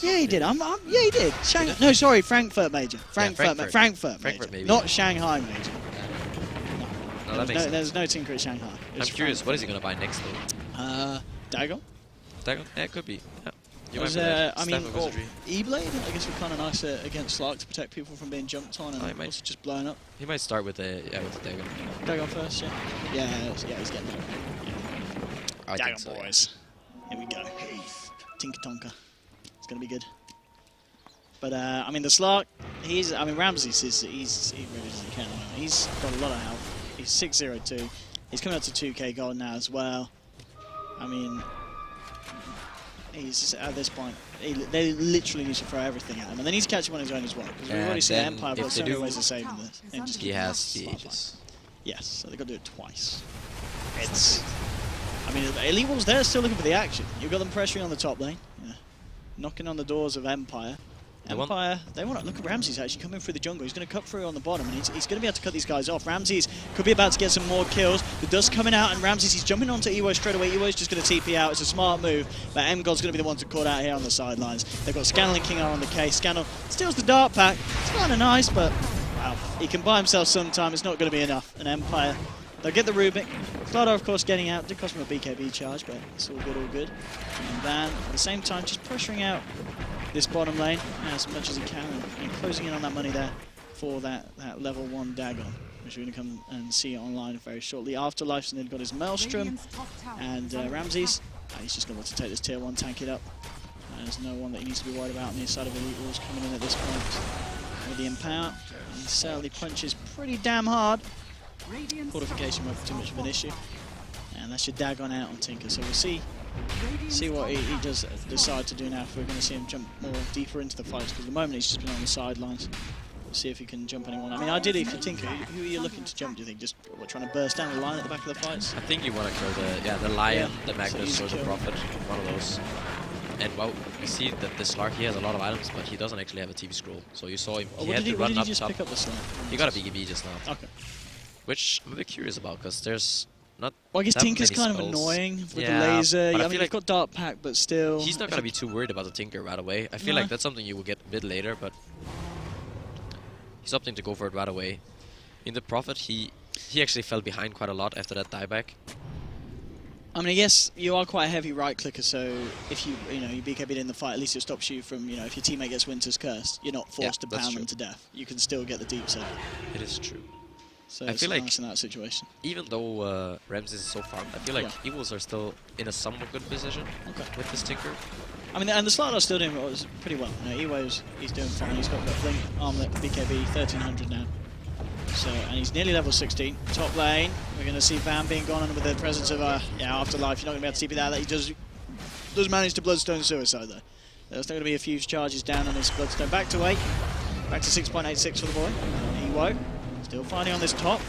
Yeah, he did. Yeah, he did. No, sorry, Frankfurt Major. Frankfurt Major. Maybe. Not Shanghai Major. No, that makes sense. There's no Tinker at Shanghai. I'm curious, what is he going to buy next though? Dagon? Dagon? Yeah, it could be. Yeah. I mean, E-Blade, I guess, we're kind of nice against Slark to protect people from being jumped on and also just blown up. He might start with the Dagon. Dagon first, yeah. Yeah, he's getting Dagon. Yeah. Dagon so, boys. Yeah. Here we go. Tinker Tonka. It's going to be good. But, I mean, the Slark, Ramses, he really doesn't care. He's got a lot of health. He's 602. He's coming up to 2k gold now as well. I mean... He's just, at this point, they literally need to throw everything at him, and then he's catching on his own as well. Because we've already seen Empire, but so many ways of saving this. He has the Aegis. Yes, so they've got to do it twice. I mean, Elite Wolves, they're still looking for the action. You've got them pressuring on the top lane, knocking on the doors of Empire. Empire, they want to look at Ramses actually coming through the jungle. He's going to cut through on the bottom, and he's going to be able to cut these guys off. Ramses could be about to get some more kills. The dust coming out, and Ramses, he's jumping onto Ewo straight away. Ewo's just going to TP out. It's a smart move, but M-God's going to be the one to caught out here on the sidelines. They've got Scandal and King R on the case. Scandal steals the dart pack. It's kind of nice, but wow, he can buy himself some time. It's not going to be enough. And Empire, they'll get the Rubik. Slardar, of course, getting out. Did cost him a BKB charge, but it's all good, all good. And Van, at the same time, just pressuring out this bottom lane as much as he can, and closing in on that money there for that level 1 Dagon, which we're going to come and see online very shortly. Afterlife, and then got his Maelstrom, and Ramses, he's just going to want to take this tier 1, tank it up. There's no one that he needs to be worried about on the side of Elite Wolves coming in at this point with the Empower. He certainly punches pretty damn hard. Fortification won't be too much of an issue. And that's your Dagon out on Tinker, so we'll see what he does decide to do now, if we're going to see him jump more deeper into the fights, because at the moment he's just been on the sidelines. We'll see if he can jump anyone. I mean, ideally for Tinker, who are you looking to jump, do you think? Just trying to burst down the line at the back of the fights? I think you want to kill the Lion, the Magnus, or the Prophet, one of those. And well, you see that this Slark, he has a lot of items, but he doesn't actually have a TV scroll. So you saw him, he had to run up top. Pick up the Slark? He got a BKB just now. Okay. Which I'm a bit curious about, because there's not. Well, I guess Tinker's kind of annoying with the laser. I mean, you've got Dart Pack, but still. He's not going to be too worried about the Tinker right away. I feel like that's something you will get a bit later, but he's opting to go for it right away. In the Prophet, he actually fell behind quite a lot after that dieback. I mean, I guess you are quite a heavy right clicker, so if you BKB'd in the fight, at least it stops you from, if your teammate gets Winter's Curse, you're not forced to pound them to death. You can still get the deep set. It is true. So I feel like nice in that situation. Even though Ramses is so farmed, I feel like Evils are still in a somewhat good position with this Tinker. I mean, and the Slardar still doing pretty well. Ewo's, he's doing fine. He's got the Blink, Armlet, BKB, 1300 now. So, and he's nearly level 16. Top lane, we're going to see Van being gone on with the presence of Afterlife. You're not going to be able to TP that. He does manage to Bloodstone Suicide though. There's still going to be a few charges down on his Bloodstone. Back to 8. Back to 6.86 for the boy. Ewo still fighting on this top.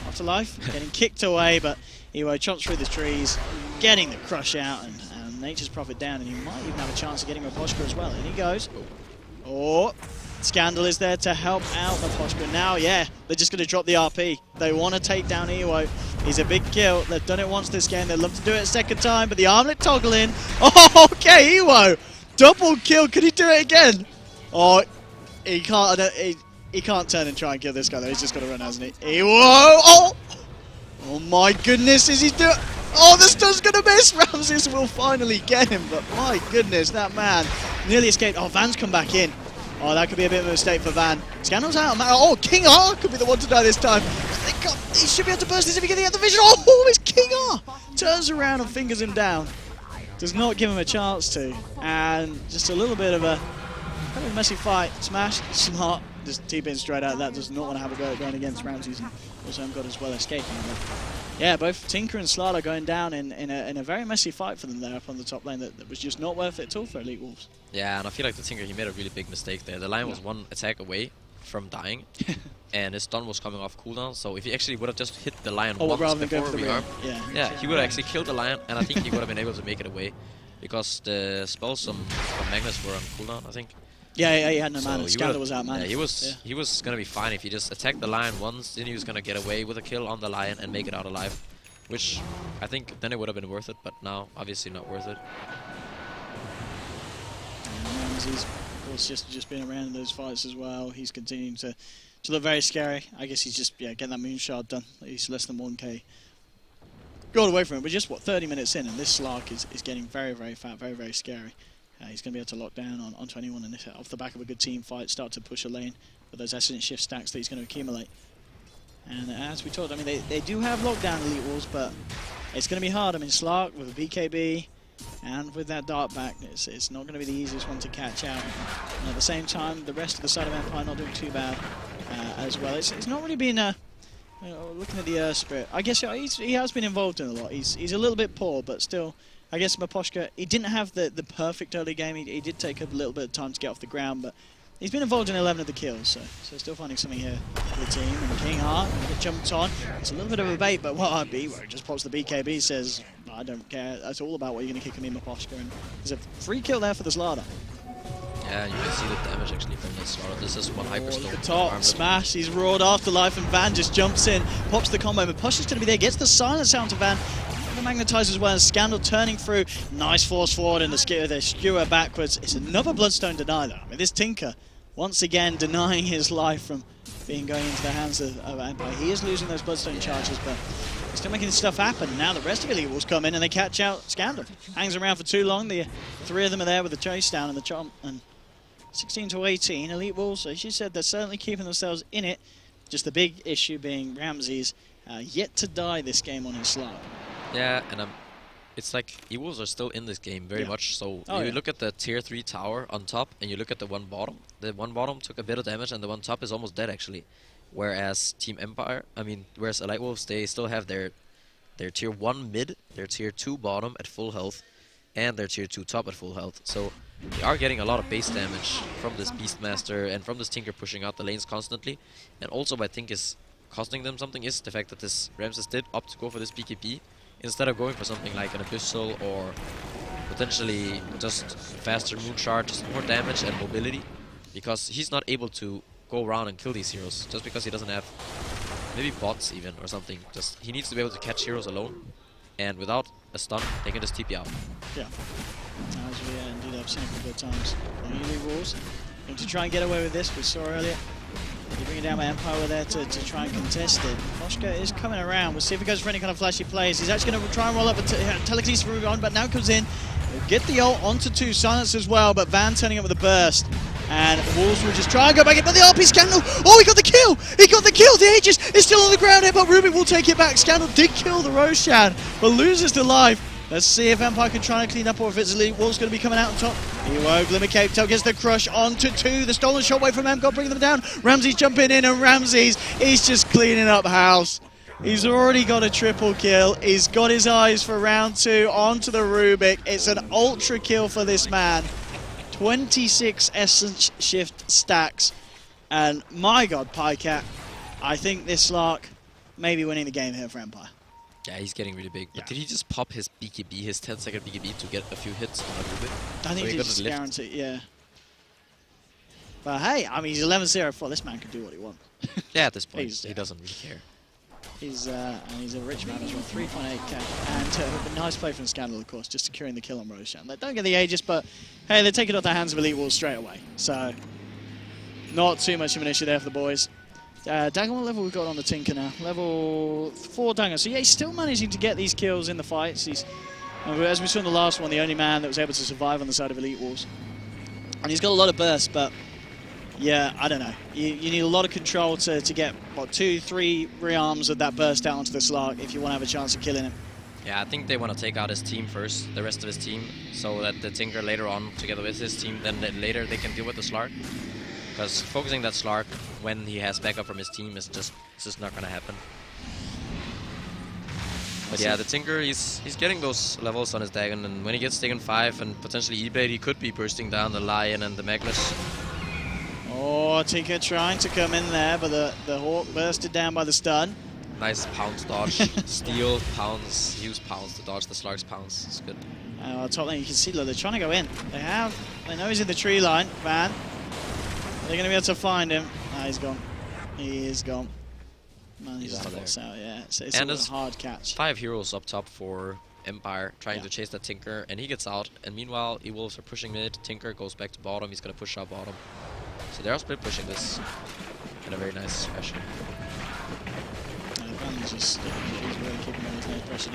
Afterlife getting kicked away, but Ewo chomps through the trees, getting the crush out, and Nature's Prophet down, and he might even have a chance of getting Raposhka as well. And he goes. Oh. Scandal is there to help out Raposhka. Now, they're just going to drop the RP. They want to take down Ewo. He's a big kill. They've done it once this game. They'd love to do it a second time, but the armlet toggle in. Oh, okay, Ewo. Double kill. Could he do it again? Oh, he can't. He can't turn and try and kill this guy, though. He's just got to run, hasn't he? Ewo. Oh, my goodness. Is he doing... Oh, the stun's going to miss. Ramses will finally get him, but my goodness, that man nearly escaped. Oh, Van's come back in. Oh, that could be a bit of a mistake for Van. Scandal's out. Oh, King R could be the one to die this time. He should be able to burst this if he gets the other vision. Oh, it's King R. Turns around and fingers him down. Does not give him a chance to. And just a little bit of a kind of messy fight. Smash, smart. Just TPing straight out. That does not want to have a go at going against Ramses. Also, M-God as well escaping. Yeah, both Tinker and Slardar going down in a very messy fight for them there up on the top lane that was just not worth it at all for Elite Wolves. Yeah, and I feel like the Tinker, he made a really big mistake there. The Lion was one attack away from dying, and his stun was coming off cooldown, so if he actually would have just hit the Lion once before rearm, he would have actually killed the Lion, and I think he would have been able to make it away, because the spells from Magnus were on cooldown, I think. Yeah, he had no mana. Scandal was out mana. Yeah, he was gonna be fine if he just attacked the Lion once, then he was gonna get away with a kill on the Lion and make it out alive. Which I think then it would have been worth it, but now obviously not worth it. Ramses, of course, just been around in those fights as well. He's continuing to look very scary. I guess he's just getting that moon shard done. He's less than 1k. Got away from it, but just 30 minutes in, and this Slark is getting very, very fat, very, very scary. He's going to be able to lock down onto anyone, and off the back of a good team fight, start to push a lane with those Essence Shift stacks that he's going to accumulate. And as we talked, I mean, they do have lockdown Elite Wolves, but it's going to be hard. I mean, Slark with a BKB and with that dart back, it's not going to be the easiest one to catch out. And at the same time, the rest of the side of Empire not doing too bad as well. It's not really been looking at the Earth Spirit. I guess he has been involved in a lot. He's a little bit poor, but still, I guess Maposhka, he didn't have the perfect early game. He did take a little bit of time to get off the ground, but he's been involved in 11 of the kills, so still finding something here for the team. And King Heart get jumped on. It's a little bit of a bait, but what I'd be where it just pops the BKB, says, I don't care. That's all about what you're going to kick me, Maposhka. And there's a free kill there for the Slardar. Yeah, you can see the damage actually from this slaughter. This is one Hyperstone. The top smash, he's roared Afterlife, and Van just jumps in, pops the combo, but Push is going to be there, gets the silence out to Van. The Magnetize as well, and Scandal turning through. Nice force forward and the skewer backwards. It's another Bloodstone deny though. I mean, this Tinker, once again, denying his life from going into the hands of Empire. He is losing those Bloodstone charges, but he's still making this stuff happen. Now the rest of Elite Wolves come in and they catch out Scandal. Hangs around for too long. The three of them are there with the chase down and the chomp. And 16 to 18, Elite Wolves, as you said, they're certainly keeping themselves in it. Just the big issue being Ramsey's yet to die this game on his slot. Yeah, and it's like E-Wolves are still in this game very much. So you look at the tier 3 tower on top and you look at the one bottom. The one bottom took a bit of damage and the one top is almost dead actually. Whereas Team Empire, whereas Elite Wolves, they still have their tier 1 mid, their tier 2 bottom at full health, and their tier 2 top at full health. So they are getting a lot of base damage from this Beastmaster and from this Tinker pushing out the lanes constantly. And also what I think is costing them something is the fact that this Ramses did opt to go for this BKB instead of going for something like an Abyssal or potentially just faster Moonshard, just more damage and mobility. Because he's not able to go around and kill these heroes just because he doesn't have maybe bots even or something. Just he needs to be able to catch heroes alone, and without a stun they can just TP out. Yeah, as we indeed have seen a couple of times on Elite Wolves. Going to try and get away with this, we saw earlier. They bring it down by Empire, we're there to try and contest it. Pajkatt is coming around, we'll see if he goes for any kind of flashy plays. He's actually going to try and roll up a telekinesis for Rugon, but now comes in. He'll get the ult onto 2, silence as well, but Van turning up with a burst. And Wolves will just try and go back in, but the RP Scandal, oh, he got the kill! He got the kill! The Aegis is still on the ground here, but Rubik will take it back. Scandal did kill the Roshan, but loses to life. Let's see if Empire can try and clean up, or if it's Elite Wolves going to be coming out on top. He won't. Glimmer Cape Tail gets the crush onto 2. The stolen shot away from MCOT, bringing them down. Ramsey's jumping in, and Ramsey's, he's just cleaning up house. He's already got a triple kill. He's got his eyes for round 2 onto the Rubik. It's an ultra kill for this man. 26 Essence Shift stacks. And my god, Pajkatt, I think this Slark may be winning the game here for Empire. Yeah, he's getting really big. But did he just pop his BKB, his 10-second BKB, to get a few hits on a Rubik? I think he just guaranteed, yeah. But hey, I mean, he's 11-0-4. This man can do what he wants. Yeah, at this point, he doesn't really care. He's a rich man as well, 3.8k. And a nice play from Scandal, of course, just securing the kill on Roshan. They don't get the Aegis, but hey, they take it off the hands of Elite Wolves straight away. So, not too much of an issue there for the boys. Dagger, what level we've got on the Tinker now? Level 4 Dagger. So yeah, he's still managing to get these kills in the fights. He's, as we saw in the last one, the only man that was able to survive on the side of Elite Wolves. And he's got a lot of burst, but yeah, I don't know. You need a lot of control to get, what, 2-3 rearms of that burst out onto the Slark if you want to have a chance of killing him. Yeah, I think they want to take out his team first, the rest of his team, so that the Tinker later on, together with his team, then later they can deal with the Slark. Because focusing that Slark when he has backup from his team is just not going to happen. But yeah, the Tinker, he's getting those levels on his Dagon, and when he gets Dagon 5 and potentially E-Blade, he could be bursting down the Lion and the Magnus. Oh, Tinker trying to come in there, but the Hawk bursted down by the stun. Nice pounce dodge. Steal, pounce, use pounce to dodge the Slark's pounce. It's good. Top lane, you can see they're trying to go in. They know he's in the tree line, Van. They're going to be able to find him. Ah, he's gone. He is gone. Man, he's out, yeah. It's a hard catch. 5 heroes up top for Empire, trying to chase that Tinker, and he gets out. And meanwhile, E-Wolves are pushing mid. Tinker goes back to bottom. He's going to push out bottom. So they're split pushing this in a very nice fashion. Van's just he's really keeping on his nose pressure.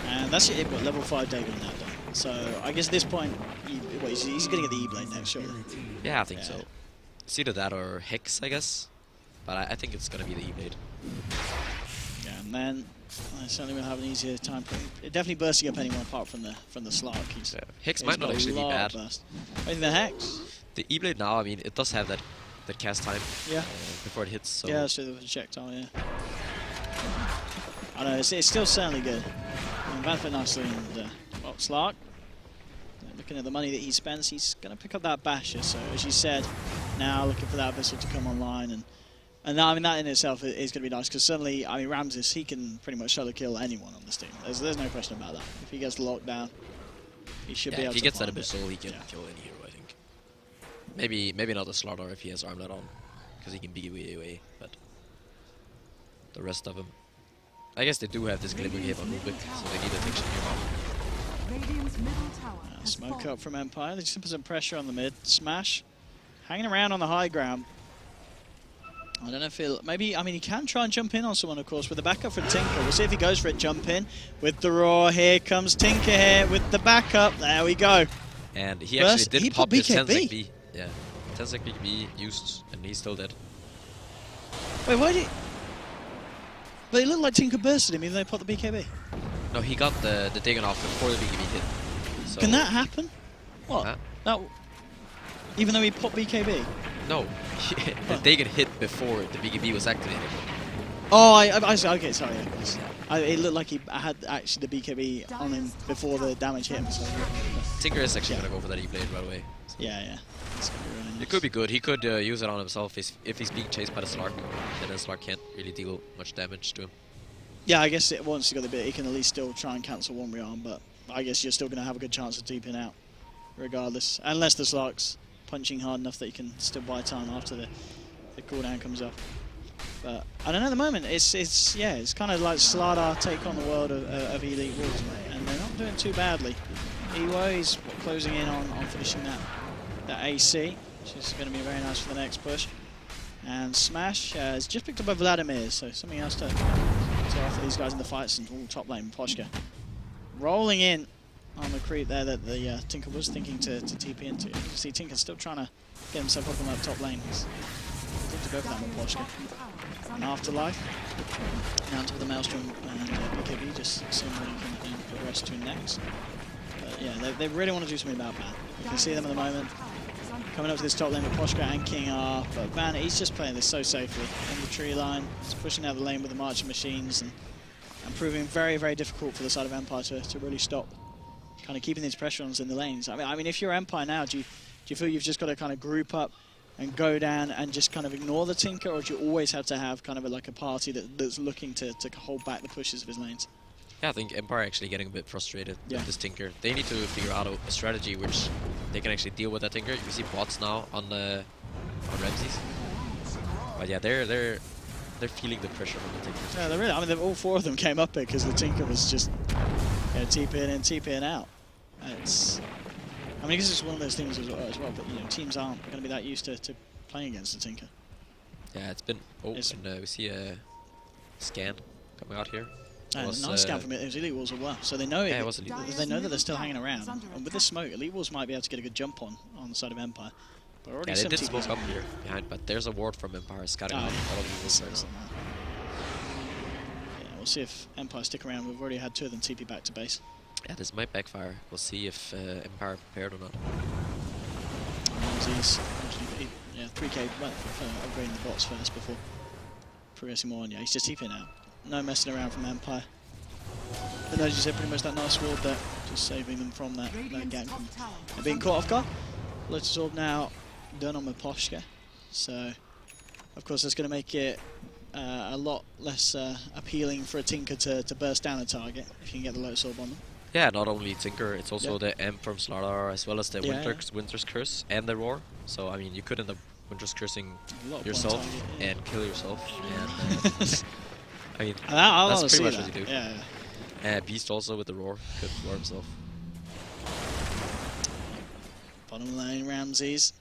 And that's it, got level 5 Dagon now done. So I guess at this point, he's going to get the E-Blade next, surely. Yeah, I think so. It's either that or Hex, I guess. But I think it's going to be the E-Blade. Yeah, and then I certainly will have an easier time. Definitely bursting up anyone apart from the Slark. Hex might not actually be bad. I think the Hex. The E-Blade now, I mean, it does have that cast time before it hits. So. Yeah, that's true. The check time, yeah. I know, it's still certainly good. Van fit nicely, and well, Slark, looking at the money that he spends, he's going to pick up that Basher. So, as you said, now looking for that Abyssal to come online. And I mean, that in itself is going to be nice, because suddenly, I mean, Ramses, he can pretty much solo kill anyone on this team. There's no question about that. If he gets locked down, he should be able to. If he gets that Abyssal, he can kill any hero, I think. Maybe not the Slaughter if he has Armlet on, because he can BKB away, but the rest of them, I guess they do have this Glimmer Cape on Rubik, so they need a fiction here. Smoke up from Empire. They just put some pressure on the mid. Smash, hanging around on the high ground. I don't know if he'll... Maybe, I mean, he can try and jump in on someone, of course, with the backup from Tinker. We'll see if he goes for it. Jump in with the Roar. Here comes Tinker here with the backup. There we go. And he actually did pop his BKB. Tensec B. Yeah, Tensec BKB used, and he's still dead. Wait, why did he... But it looked like Tinker bursted him even though he popped the BKB. No, he got the Dagon off before the BKB hit. So Can that happen? What? Huh? That... Even though he popped BKB? No, the Dagon hit before the BKB was activated. Oh, I see. Okay, sorry. It looked like he had actually the BKB on him before the damage hit him. So Tinker is actually going to go for that E-Blade right away. So yeah. It's gonna be really nice. it could be good. He could use it on himself if he's being chased by the Slark. Then the Slark can't really deal much damage to him. Yeah, I guess once he got the bit, he can at least still try and cancel one rearm, but I guess you're still going to have a good chance of deeping out, regardless. Unless the Slark's punching hard enough that you can still buy time after the cooldown comes off. But I don't know at the moment, it's kind of like Slardar take on the world of Elite Wolves, mate, and they're not doing too badly. Ewo is closing in on finishing that AC, which is going to be very nice for the next push. And Smash has just picked up a Vladimir, so something else to offer these guys in the fights. And top lane, Pajkatt rolling in on the creep there that the Tinker was thinking to TP into. You can see Tinker's still trying to get himself up on that top lane. He's looking to go for that with Pajkatt. And Afterlife, down to the Maelstrom and BKB, just seeing what he can progress to next. But yeah, they really want to do something about Van. You can see them at the moment. Coming up to this top lane with Pajkatt and King R, but Van, he's just playing this so safely in the tree line. He's pushing out the lane with the marching machines and proving very, very difficult for the side of Empire to really stop. Kind of keeping these pressure ons in the lanes. I mean, if you're Empire now, do you feel you've just got to kind of group up and go down and just kind of ignore the Tinker, or do you always have to have kind of like a party that's looking to hold back the pushes of his lanes? Yeah, I think Empire actually getting a bit frustrated with this Tinker. They need to figure out a strategy which they can actually deal with that Tinker. You see bots now on Ramses. But yeah, they're feeling the pressure from the Tinker. Yeah, they're really. I mean, all four of them came up here because the Tinker was just TP in and TP in out. It's. I mean, I guess it's one of those things as well. But you know, teams aren't going to be that used to playing against the Tinker. Yeah, it's been. Oh, and we see a scan coming out here. Nice scan from it. It was Elite Wolves as well, so they know it was Elite Wolves. They know that they're still hanging around. And with this smoke, Elite Wolves might be able to get a good jump on the side of Empire. But already they did smoke up here behind, but there's a ward from Empire scouting out all of the Wolves. Yeah, we'll see if Empire stick around. We've already had two of them TP back to base. Yeah, this might backfire. We'll see if Empire prepared or not. Yeah, 3k upgrading the bots first before progressing more on. Yeah, he's just TPing out. No messing around from Empire. But as you said, pretty much that nice ward there, just saving them from that gank and being caught off guard. Lotus Orb now done on with Pajkatt, so of course that's going to make it a lot less appealing for a Tinker to burst down a target if you can get the Lotus Orb on them. Yeah, not only Tinker, it's also the M from Slardar, as well as the Winter's Curse and the Roar. So I mean, you could end up Winter's Cursing yourself and kill yourself. And, I mean, that's pretty much what you do. Yeah. Beast also with the Roar could roar himself. Bottom lane, Ramses.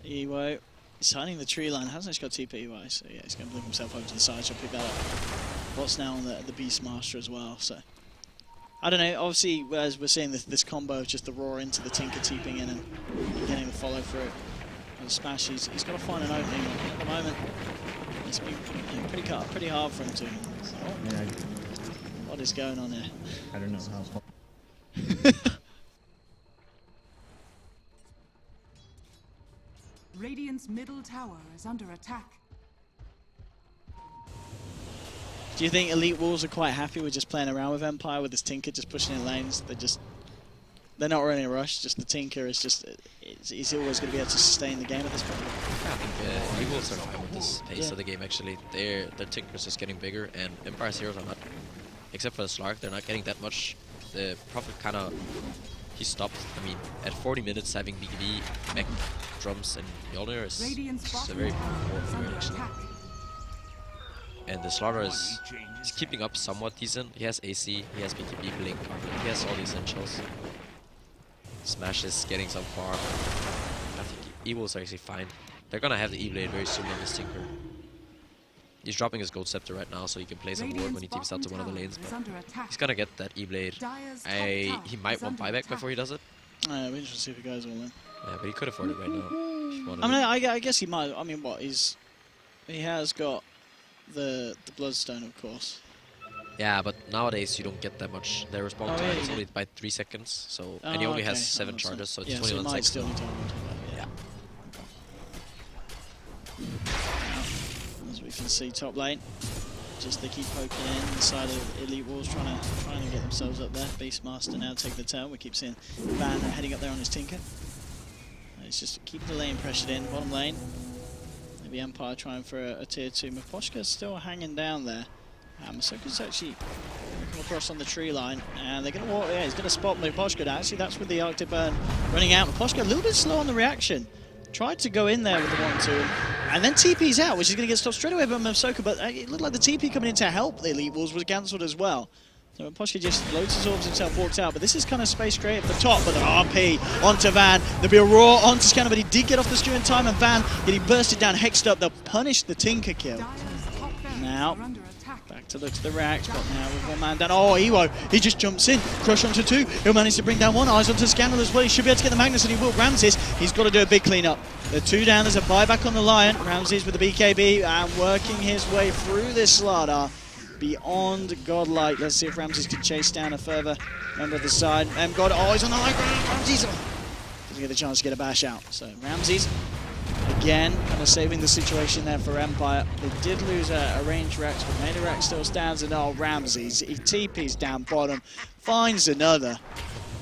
Ewo. He's hiding the tree line. Hasn't actually got TP EY, so yeah, he's going to blink himself over to the side. So pick that up. What's now on the Beastmaster as well. So I don't know. Obviously, as we're seeing this combo of just the Roar into the Tinker TPing in and getting the follow through. And the Smash, he's got to find an opening at the moment. It's been pretty hard for him to. So, what is going on here? I don't know how. Radiant's middle tower is under attack. Do you think Elite Wolves are quite happy with just playing around with Empire, with this Tinker just pushing in lanes? They're not really in a rush. Just the Tinker is just he's always going to be able to sustain the game at this point. I think Elite Wolves are fine with this pace of the game. Actually, their Tinker's just getting bigger, and Empire's heroes are not, except for the Slark, they're not getting that much. The Prophet kind of he stopped. I mean, at 40 minutes having BKB mech drums, and Mjolnir is just a very powerful hero actually. And the Slaughter is keeping up somewhat decent. He has AC, he has BKB, Blink, he has all the essentials. Smash is getting some farm. I think Evil's actually fine. They're gonna have the E-Blade very soon on this Tinker. He's dropping his Gold Scepter right now so he can play some ward when he teams out to one of the lanes, but he's gonna get that E-Blade. He might want buyback before he does it. We're interested to see if he goes all in. Yeah, but he could afford it right now. I mean, I guess he might. I mean, what? He has got the Bloodstone, of course. Yeah, but nowadays you don't get that much. Their respawn time is only by 3 seconds, so and he only has 7 charges, so it's 21 seconds. Still need to yeah. As we can see, top lane, just they keep poking in inside of Elite Wars, trying to get themselves up there. Beastmaster now take the turn. We keep seeing Van heading up there on his Tinker. It's just keep the lane pressured in, bottom lane. Maybe Empire trying for a tier 2. Miposhka's still hanging down there. Masoka's actually come across on the tree line, and they're going to walk. Yeah, he's going to spot Miposhka. Actually, that's with the Arctic Burn running out. Miposhka a little bit slow on the reaction. Tried to go in there with the 1-2, and then TP's out, which is going to get stopped straight away by Masoka. But it looked like the TP coming in to help the Elite Wolves was cancelled as well. So Miposhka just loads his orbs himself, walks out. But this is kind of space created at the top. But the RP onto Van. There'll be a roar onto Scanner, but he did get off the stew in time. And Van, getting bursted down, hexed up. They'll punish the Tinker kill. Now, back to look to the react, but now with one man down. Oh, Ewo, he just jumps in. Crush onto 2. He'll manage to bring down 1. Eyes onto Scandal as well. He should be able to get the Magnus, and he will. Ramses, he's got to do a big cleanup. The 2 down, there's a buyback on the Lion. Ramses with the BKB and working his way through this Slardar. Beyond godlike. Let's see if Ramses can chase down a further member of the side. God, oh, he's on the high ground. Ramses doesn't get the chance to get a bash out. So Ramses, again, kind of saving the situation there for Empire. They did lose a range Rex, but Meta Rex still stands. And oh, Ramses, he TP's down bottom, finds another.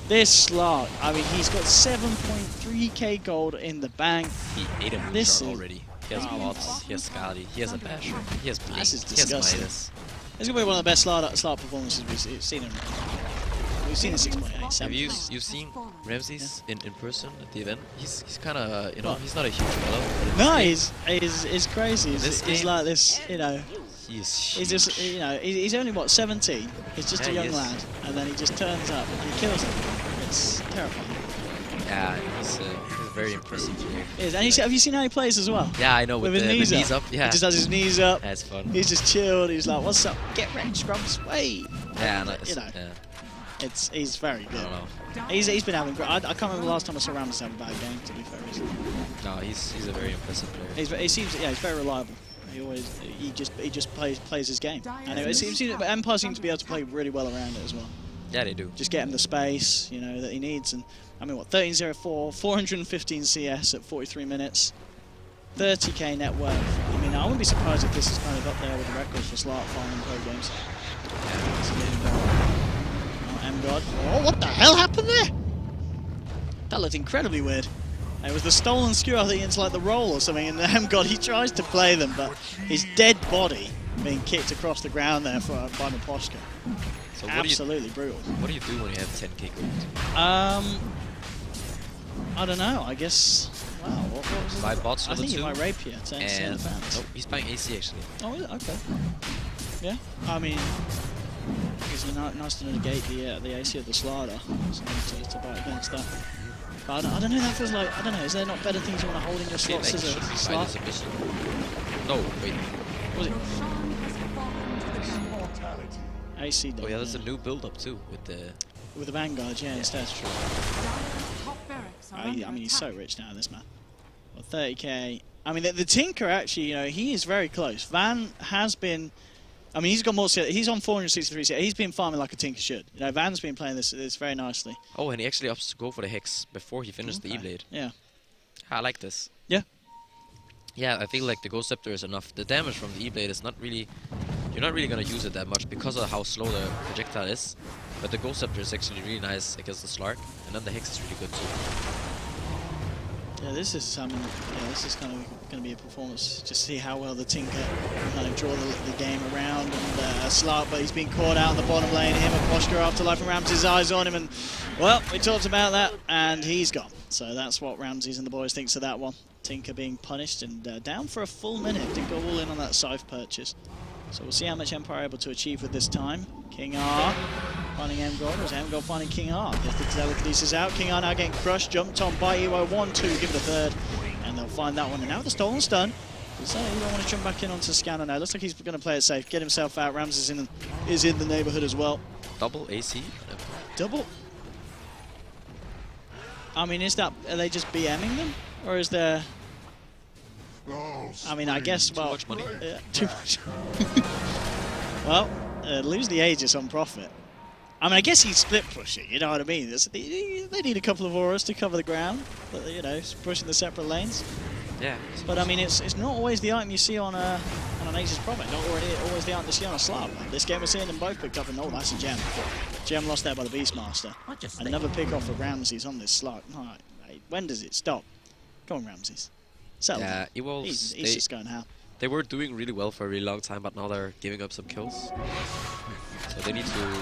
This Slark, I mean, he's got 7.3k gold in the bank. He ate a Moonshot already. He has bots, he has Skadi, he has a Basher, he has Blink, this is he has disgusting. Midas. This is going to be one of the best Slark performances we've seen in. We've seen in 6.8. Have you seen Ramses in person at the event? He's kind of, you know, he's not a huge fellow. No, he's crazy. He's like this, you know. He's just, you know, he's only what, 17. He's just a young lad, and then he just turns up and he kills them. It's terrifying. Yeah, he's a very impressive player. And have you seen how he plays as well? Yeah, I know, with his knees up. Yeah. He just has his knees up. That's fun. He's just chilled. He's like, "What's up? Get ready, scrubs, wait." Yeah, you know. Yeah. He's very good. I don't know. He's been having. I can't remember the last time I saw Ramses have a bad game. To be fair, no, he's a very impressive player. He seems, yeah, he's very reliable. He just plays his game. And it seems Empire seems to be able to play really well around it as well. Yeah, they do. Just get him the space, you know, that he needs. And I mean, what, 13.04, 415 CS at 43 minutes, 30k net worth. I mean, I wouldn't be surprised if this is kind of up there with the records for Slark farming pro games. M-God. Oh, what the hell happened there? That looked incredibly weird. It was the stolen skewer, I think it's like the roll or something, and M-God, he tries to play them, but his dead body being kicked across the ground there by Miposhka. So absolutely brutal. What do you do when you have 10k gold? I don't know, I guess, wow, what was it? Buy bots I think he might rapier to and the fans. no, he's buying AC actually. Oh, is it? Okay. Yeah, I mean, it's nice to negate the AC of the Slardar, so to buy against that. But I don't know, that feels like, I don't know, is there not better things you want to hold in your slots as a Slark? No, wait. Was it? AC. Oh yeah, there's a new build-up too with the Vanguard, yeah, instead. That's true. I mean, he's so rich now, this man. Well, 30k. I mean, the Tinker actually, you know, he is very close. Van has been. I mean, he's got more. He's on 463. He's been farming like a Tinker should. You know, Van's been playing this very nicely. Oh, and he actually opts to go for the Hex before he finished the E-Blade. Yeah. I like this. Yeah. Yeah, I feel like the Ghost Scepter is enough. The damage from the E-Blade is not really... You're not really going to use it that much because of how slow the projectile is. But the Ghost Scepter is actually really nice against the Slark. And then the Hex is really good too. Yeah, this is kind of going to be a performance. Just see how well the Tinker can kind of draw the game around. And Slark, but he's been caught out in the bottom lane. Him and Poshka Afterlife and Ramses' eyes on him. And, well, we talked about that, and he's gone. So that's what Ramses and the boys thinks of that one. Tinker being punished and down for a full minute. Didn't go all in on that scythe purchase. So we'll see how much Empire are able to achieve with this time. King R finding M-God, or is M-God finding King R? Gets the telekinesis out. King R now getting crushed, jumped on by Ewo. 1-2, give it a third. And they'll find that one. And now the stolen stun. So you don't want to jump back in onto Scanner now. Looks like he's going to play it safe, get himself out. Ramses is in the neighborhood as well. Double AC. Double? I mean, are they just BMing them? Or is there... I mean, I guess, well... Too much money. Too much. Well, lose the Aegis on profit. I mean, I guess he's split pushing, you know what I mean? They need a couple of auras to cover the ground, but, you know, pushing the separate lanes. Yeah. But I mean, it's not always the item you see on an Aegis Prophet, not always the item you see on a Slav. This game we're seeing them both picked up, and oh, that's a gem. Gem lost there by the Beastmaster. Another pick off of Ramses on this slot. Oh, when does it stop? Go on, Ramses. Settle Yeah, down. Evolves. He's just going how. They were doing really well for a really long time, but now they're giving up some kills. So they need to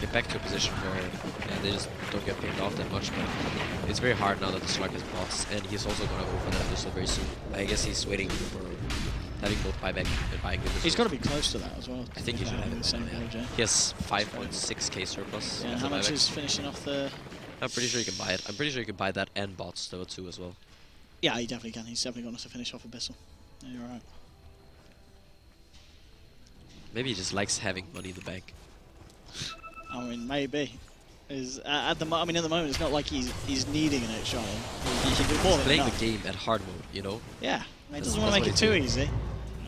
get back to a position where they just don't get picked off that much. But it's very hard now that the Slug is boss, and he's also going to go for that Abyssal very soon. I guess he's waiting for having both buyback and buying the Abyssal. He's got to be close to that as well. I think he should have it. the same Yeah. build, yeah. He has 5.6k surplus. Yeah, after how much buyback. is finishing off the... I'm pretty sure you can buy it. I'm pretty sure you can buy that and bots though too as well. Yeah, he definitely can. He's definitely got to finish off Abyssal. Yeah, you're right. Maybe he just likes having money in the bank. I mean, maybe. At the moment, it's not like he's needing an extra item. He can do more than Playing enough. the game at hard mode, you know? Yeah, he doesn't That's want to make what it he's too doing. easy.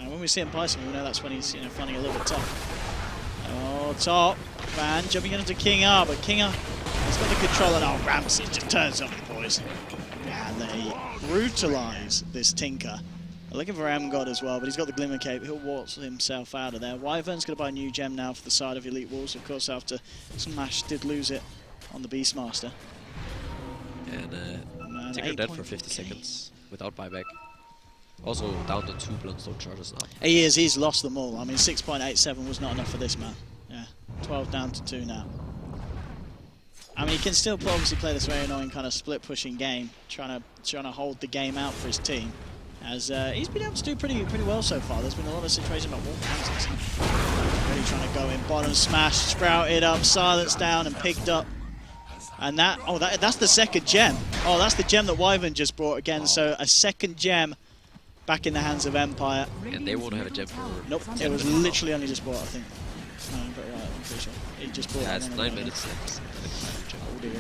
When we see him pricing, we know that's when he's finding it a little bit tough. Oh, top. Van jumping into King R, but King R has got the control, and oh, Ramsey just turns up the boys. And they brutalize this Tinker. They're looking for M-God as well, but he's got the Glimmer Cape. He'll waltz himself out of there. Wyvern's going to buy a new gem now for the side of Elite Wolves, of course, after Smash did lose it on the Beastmaster. And Tinker dead for 50 seconds without buyback. Also down to 2 Bloodstone charges now. He's lost them all. I mean, 6.87 was not enough for this man. Yeah, 12 down to 2 now. I mean, he can still obviously play this very annoying kind of split-pushing game, trying to hold the game out for his team. As he's been able to do pretty well so far. There's been a lot of situations about Wolf really trying to go in. Bottom smash, sprouted up, silenced down, and picked up. And that's the second gem. Oh, that's the gem that Wyvern just brought again. So a second gem back in the hands of Empire. And they won't have a gem for... Nope, it was literally only just bought, I think. No, I'm pretty right, I'm pretty sure. He just bought Yeah, it's one 9 of them. minutes left. Oh dear.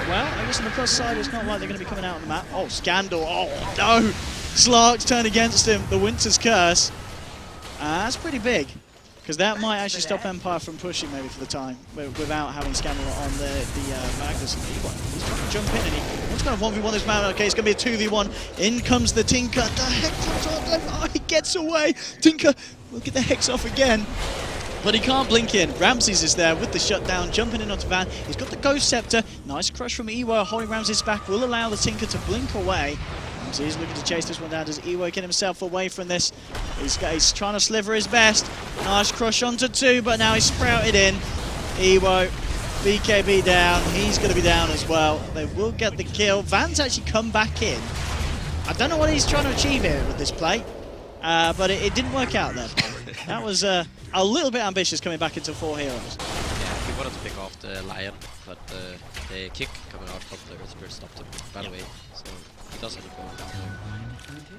Well, I guess on the plus side, it's not like they're going to be coming out on the map. Oh, Scandal. Oh, no. Slark's turned against him. The Winter's Curse. That's pretty big. Because that might actually stop Empire from pushing maybe for the time without having Scandal on the Magnus. He's trying to jump in and he wants to 1v1 this man. Okay, it's going to be a 2v1. In comes the Tinker. The Hex on him. Oh, he gets away. Tinker will get the Hex off again. But he can't blink in. Ramses is there with the shutdown, jumping in onto Van. He's got the Ghost Scepter. Nice crush from Ewo, holding Ramses back. Will allow the Tinker to blink away. Ramses looking to chase this one down. Does Ewo get himself away from this? He's trying to sliver his best. Nice crush onto 2, but now he's sprouted in. Ewo, BKB down. He's going to be down as well. They will get the kill. Van's actually come back in. I don't know what he's trying to achieve here with this play, but it didn't work out there. That was a little bit ambitious coming back into 4 heroes. Yeah, he wanted to pick off the Lion, but the kick coming out from the Earth Spirit stopped him, by the way. So he doesn't go down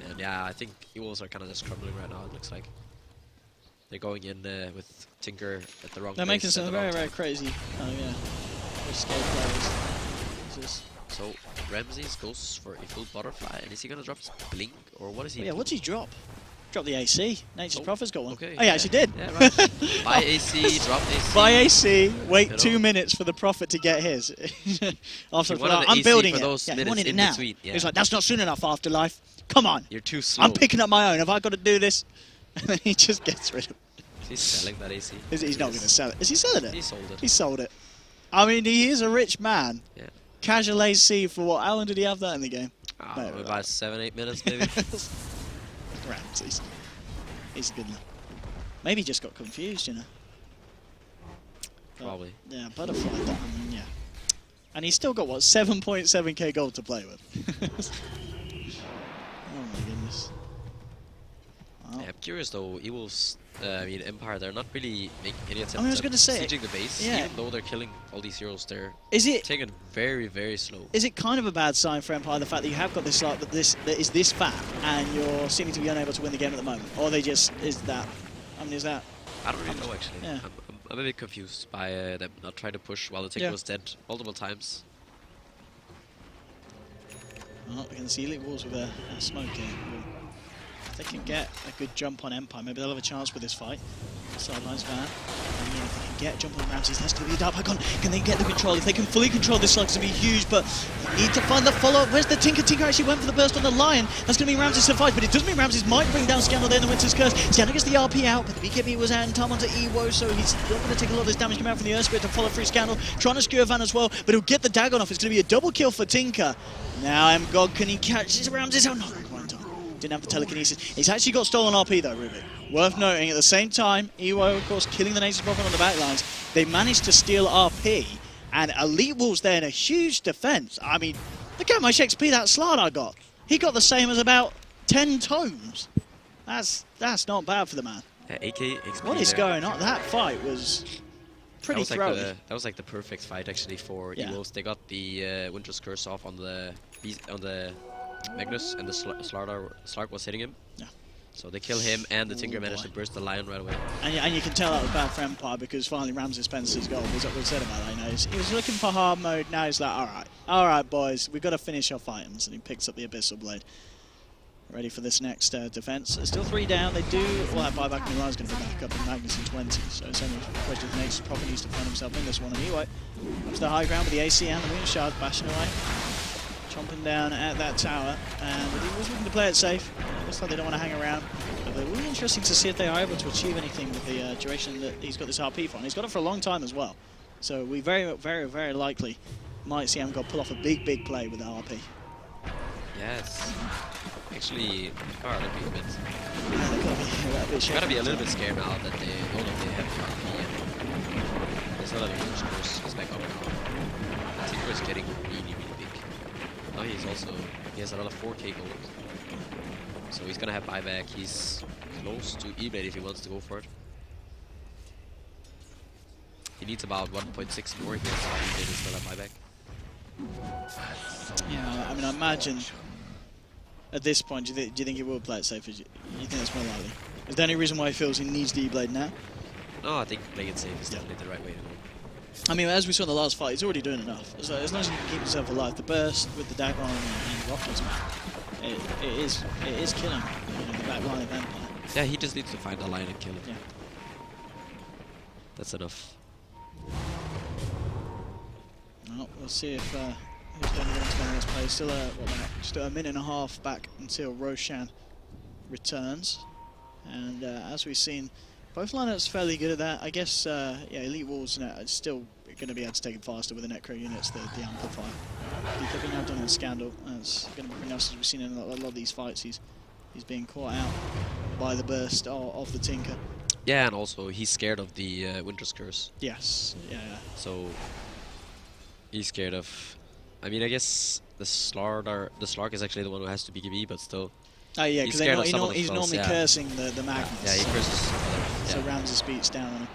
there. And yeah, I think Ewolves are kind of just crumbling right now, it looks like. They're going in with Tinker at the wrong place. They're making some at the wrong very time. crazy, risque plays. So Ramses goes for a full butterfly, and is he gonna drop his blink, or what is he? Yeah, what's he drop? Drop the AC. Nature's Prophet's got one. Okay, Oh, he actually did. Yeah, right. Buy AC, drop AC. Buy AC, wait You 2 know. minutes for the Prophet to get his. After He wanted the I'm AC building for it. those Yeah, he minutes wanted it in now. between, yeah. He's like, that's not soon enough, Afterlife. Come on. You're too slow. I'm picking up my own. Have I got to do this? And then he just gets rid of it. He's selling that AC. He's not going to sell it. Is he selling it? He sold it. He sold it. I mean, he is a rich man. Yeah. Casual AC for what? How long did he have that in the game? No, About 7-8 minutes, maybe. Ramses. He's good enough. Maybe he just got confused, you know. Probably. Yeah, butterfly. Yeah. And he's still got, what, 7.7k gold to play with. Oh my goodness. Wow. Yeah, I'm curious though, Evil's, I mean Empire, they're not really making any attempts I was gonna say, sieging the base, yeah. even though they're killing all these heroes, they're Is taking it very, very slow. it kind of a bad sign for Empire, the fact that you have got this slot that is this fat, and you're seeming to be unable to win the game at the moment? Or they just, is that, I mean, is that... I don't really know actually. Yeah. I'm a bit confused by them not trying to push while the Tinker was dead multiple times. Well, we can see Elite Wolves with a smoke here. If they can get a good jump on Empire, maybe they'll have a chance with this fight. Sidelines Van. And yeah, if they can get a jump on Ramses, that's going to be a dark Pajkatt. Can they get the control? If they can fully control this slug, it's going to be huge, but they need to find the follow-up. Where's the Tinker? Tinker actually went for the burst on the Lion. That's going to mean Ramses survives, but it does mean Ramses might bring down Scandal there in the Winter's Curse. Scandal gets the RP out, but the BKB was out and time onto Ewo, so he's not going to take a lot of this damage coming out from the Earth Spirit to follow through Scandal. Trying to skewer Van as well, but he'll get the Dagon off. It's going to be a double kill for Tinker. Now God, can he catch his Ramses? Oh no, didn't have the telekinesis. He's actually got stolen RP though, Ruby. Worth noting, at the same time, Ewo, of course, killing the Nature's Prophet on the back lines. They managed to steal RP, and Elite Wolves there in a huge defense. I mean, look how much XP that Slardar got. He got the same as about 10 tomes. That's not bad for the man. Yeah, AK XP What is going on? That fight was pretty throwy. That was like the perfect fight actually for Evils. They got the Winter's Curse off on the Magnus, and the Slark was hitting him. Yeah. So they kill him, and the Tinker managed to burst the Lion right away. And you can tell that was bad for Empire, because finally Ramses Spencer's goal was said about that. You know, he was looking for hard mode. Now he's like, all right, boys, we've got to finish off items, and he picks up the Abyssal Blade. Ready for this next defense. There's still 3 down. They do. Well, that buyback in Milan's going to be back up in Magnus in 20. So it's only a question of Nature's Prophet needs to find himself in this one. Anyway, up to the high ground with the AC and the Moon Shard bashing away. Chomping down at that tower, and he was looking to play it safe. Looks like they don't want to hang around. But it will be interesting to see if they are able to achieve anything with the duration that he's got this RP for. And he's got it for a long time as well. So we very, very, very likely might see Amgod pull off a big play with the RP. Yes. Actually, Pajkatt looking a bit. Yeah, they've Gotta be a little bit scared now that they know that they have the RP. And there's not a huge curse. He's back up now. Tinker is getting really big. Now he has another 4k gold. So he's gonna have buyback. He's close to E-Blade if he wants to go for it. He needs about 1.6 more if he wants to buy E-Blade and still have buyback. Yeah, I mean, I imagine at this point, do you think he will play it safe? Do you think that's more likely? Is there any reason why he feels he needs the E-Blade now? No, I think playing it safe is definitely the right way to go. I mean, as we saw in the last fight, he's already doing enough. As long as he can keep himself alive, the burst with the Dagon and rockets, it is killing the back line of Empire. Yeah, he just needs to find a line and kill it. Yeah. That's enough. Well, we'll see if who's going to win this play. Still just a minute and a half back until Roshan returns. And as we've seen, both lineups fairly good at that. I guess, yeah, Elite Wolves are still going to be able to take it faster with the Necro units, the Amplifier. BKB now done in Scandal. That's going to be pretty nice, as we've seen in a lot of these fights. He's being caught out by the burst of the Tinker. Yeah, and also he's scared of the Winter's Curse. Yes, yeah. So he's scared of. I mean, I guess the Slark is actually the one who has to BKB, but still. Oh yeah, because he's normally cursing the Magnus. Yeah, he curses. So Ramses beats down on him.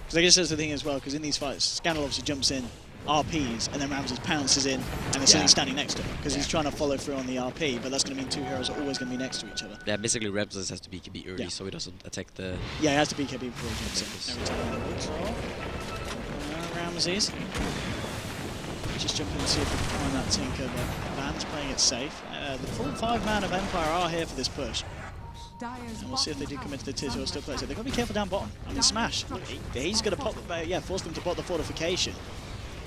Because I guess that's the thing as well, because in these fights, Scandal obviously jumps in, RPs, and then Ramses pounces in, and they're suddenly standing next to him, because he's trying to follow through on the RP, but that's going to mean 2 heroes are always going to be next to each other. Yeah, basically Ramses has to BKB early, so he doesn't attack the... Yeah, he has to BKB before he jumps in. Every time. Ramses. Just jump in and see if we can find that Tinker, but Van's playing it safe. The full 5 man of Empire are here for this push. And we'll see if they do commit to the tier 2 or still play it. They've got to be careful down bottom. I mean, Smash. He's going to pop, force them to pop the fortification.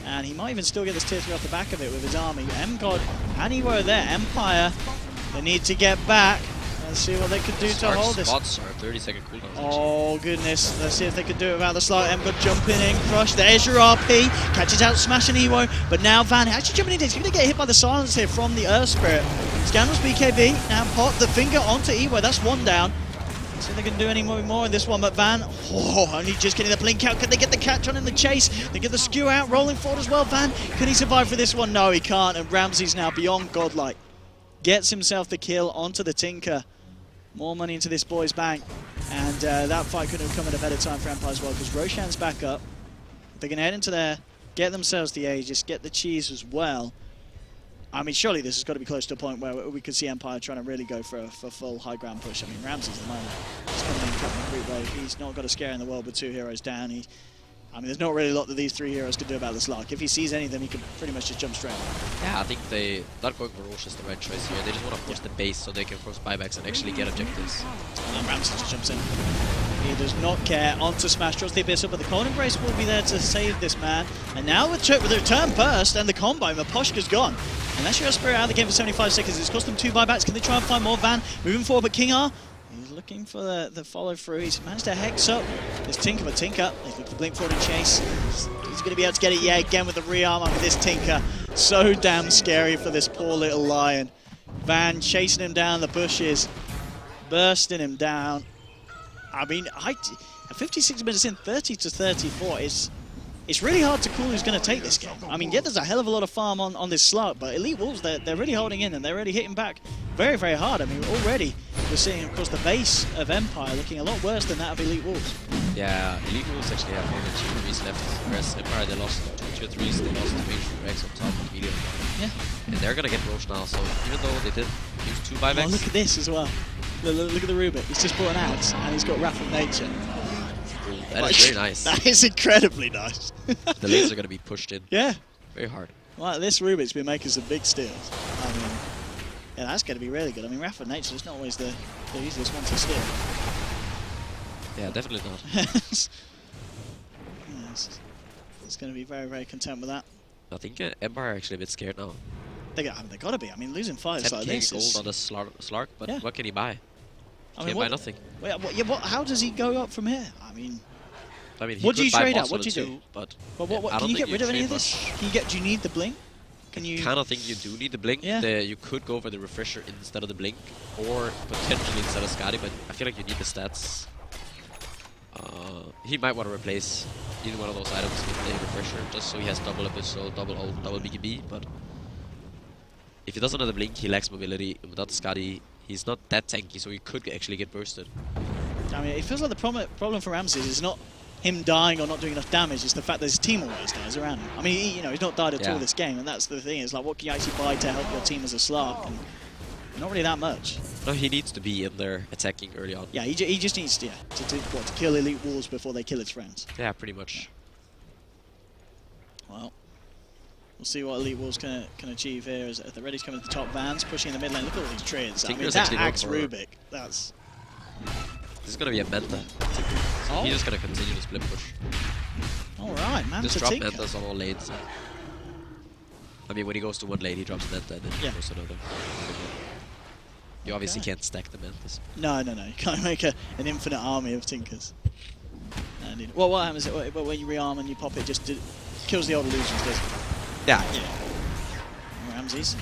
And he might even still get this tier 3 off the back of it with his army. M-God and Ewo there. Empire, they need to get back. Let's see what they could do to hold this. Spots are 30-second cooldown. Oh, goodness. Let's see if they can do it without the slide. M-God jumping in, crush. There's your RP. Catches out, smashing Ewo. But now Van actually jumping in. He's going to get hit by the silence here from the Earth Spirit. Scandal's BKB. Now pot the finger onto Ewo. That's 1 down. See if they can do any more in this one, but Van, only just getting the blink out. Can they get the catch on in the chase? They get the skew out, rolling forward as well. Van, can he survive for this one? No, he can't, and Ramsey's now beyond godlike. Gets himself the kill onto the Tinker. More money into this boy's bank, and that fight couldn't have come at a better time for Empire as well, because Roshan's back up. They can head into there, get themselves the Aegis, get the cheese as well. I mean, surely this has got to be close to a point where we could see Empire trying to really go for a full high ground push. I mean, Ramsey's at the moment. He's coming in, cutting the group wave. He's not got a scare in the world with 2 heroes down. I mean, there's not really a lot that these 3 heroes can do about this Lark. If he sees any of them, he can pretty much just jump straight. Yeah, I think they not going for Roche is the right choice here. They just want to force the base so they can force buybacks and actually get objectives. And then Ramsey just jumps in. He does not care. Onto Smash, draws the Abyss up, but the Cold Embrace will be there to save this man. And now with the return burst and the combo, Pajkatt's gone. Unless you're a Spirit out of the game for 75 seconds, it's cost them 2 buybacks. Can they try and find more? Van moving forward, but King R, he's looking for the follow through. He's managed to hex up this Tinker, but Tinker, he's looking for blink forward and chase. He's going to be able to get it, yeah, again with the rearm on this Tinker. So damn scary for this poor little lion. Van chasing him down the bushes, bursting him down. I mean, at 56 minutes in, 30 to 34 it's really hard to call who's going to take this game. I mean, yeah, there's a hell of a lot of farm on this slot, but Elite Wolves, they're really holding in and they're really hitting back very, very hard. I mean, already we're seeing, of course, the base of Empire looking a lot worse than that of Elite Wolves. Yeah, Elite Wolves actually have only 2 3s left, whereas Empire, they lost 2 3s, they lost the range Rex on top of medium. Yeah. And they're going to get Roche now, so even though they did use 2 buybacks... Oh, look at this as well. Look at the Rubik. He's just brought an axe and he's got Wrath of Nature. That is very nice. That is incredibly nice. The lanes are going to be pushed in. Yeah. Very hard. Well, this Rubik's been making some big steals. I mean, yeah, that's going to be really good. I mean, Wrath of Nature is not always the easiest one to steal. Yeah, definitely not. Yes. It's going to be very, very content with that. I think Empire are actually a bit scared now. They got to be. I mean, losing 5 like this gold is... on the Slark, but yeah. what can he buy? I Can't buy nothing. How does he go up from here? I mean, what do you trade out? What do you do? But can you get rid of any of this? Do you need the blink? Can you? I kind of think you do need the blink. Yeah. You could go for the refresher instead of the blink, or potentially instead of Skadi, but I feel like you need the stats. He might want to replace either one of those items with the refresher, just so he has double Abyssal, double ult, double BKB, but if he doesn't have the blink, he lacks mobility. Without the Skadi, he's not that tanky, so he could actually get bursted. I mean, it feels like the problem for Ramses is not him dying or not doing enough damage, it's the fact that his team always dies around him. I mean, he's not died at all this game, and that's the thing, is like, what can you actually buy to help your team as a Slark? And not really that much. No, he needs to be in there attacking early on. Yeah, he just needs to kill Elite Wolves before they kill its friends. Yeah, pretty much. Well, we'll see what Elite Wolves can achieve here as the Reddy's coming to the top. Van's pushing in the mid lane. Look at all these trees. I mean, that axe Rubik, that's... This is going to be a Manta. So he's just going to continue the split push. Alright, Manta just drop Tinker. Mantas on all lanes. I mean, when he goes to one lane, he drops Manta and then goes to another. You obviously can't stack the Mantas. No. You can't make an infinite army of Tinkers. Well, what happens when you rearm and you pop it, just kills the old illusions, does it? Yeah. Ramses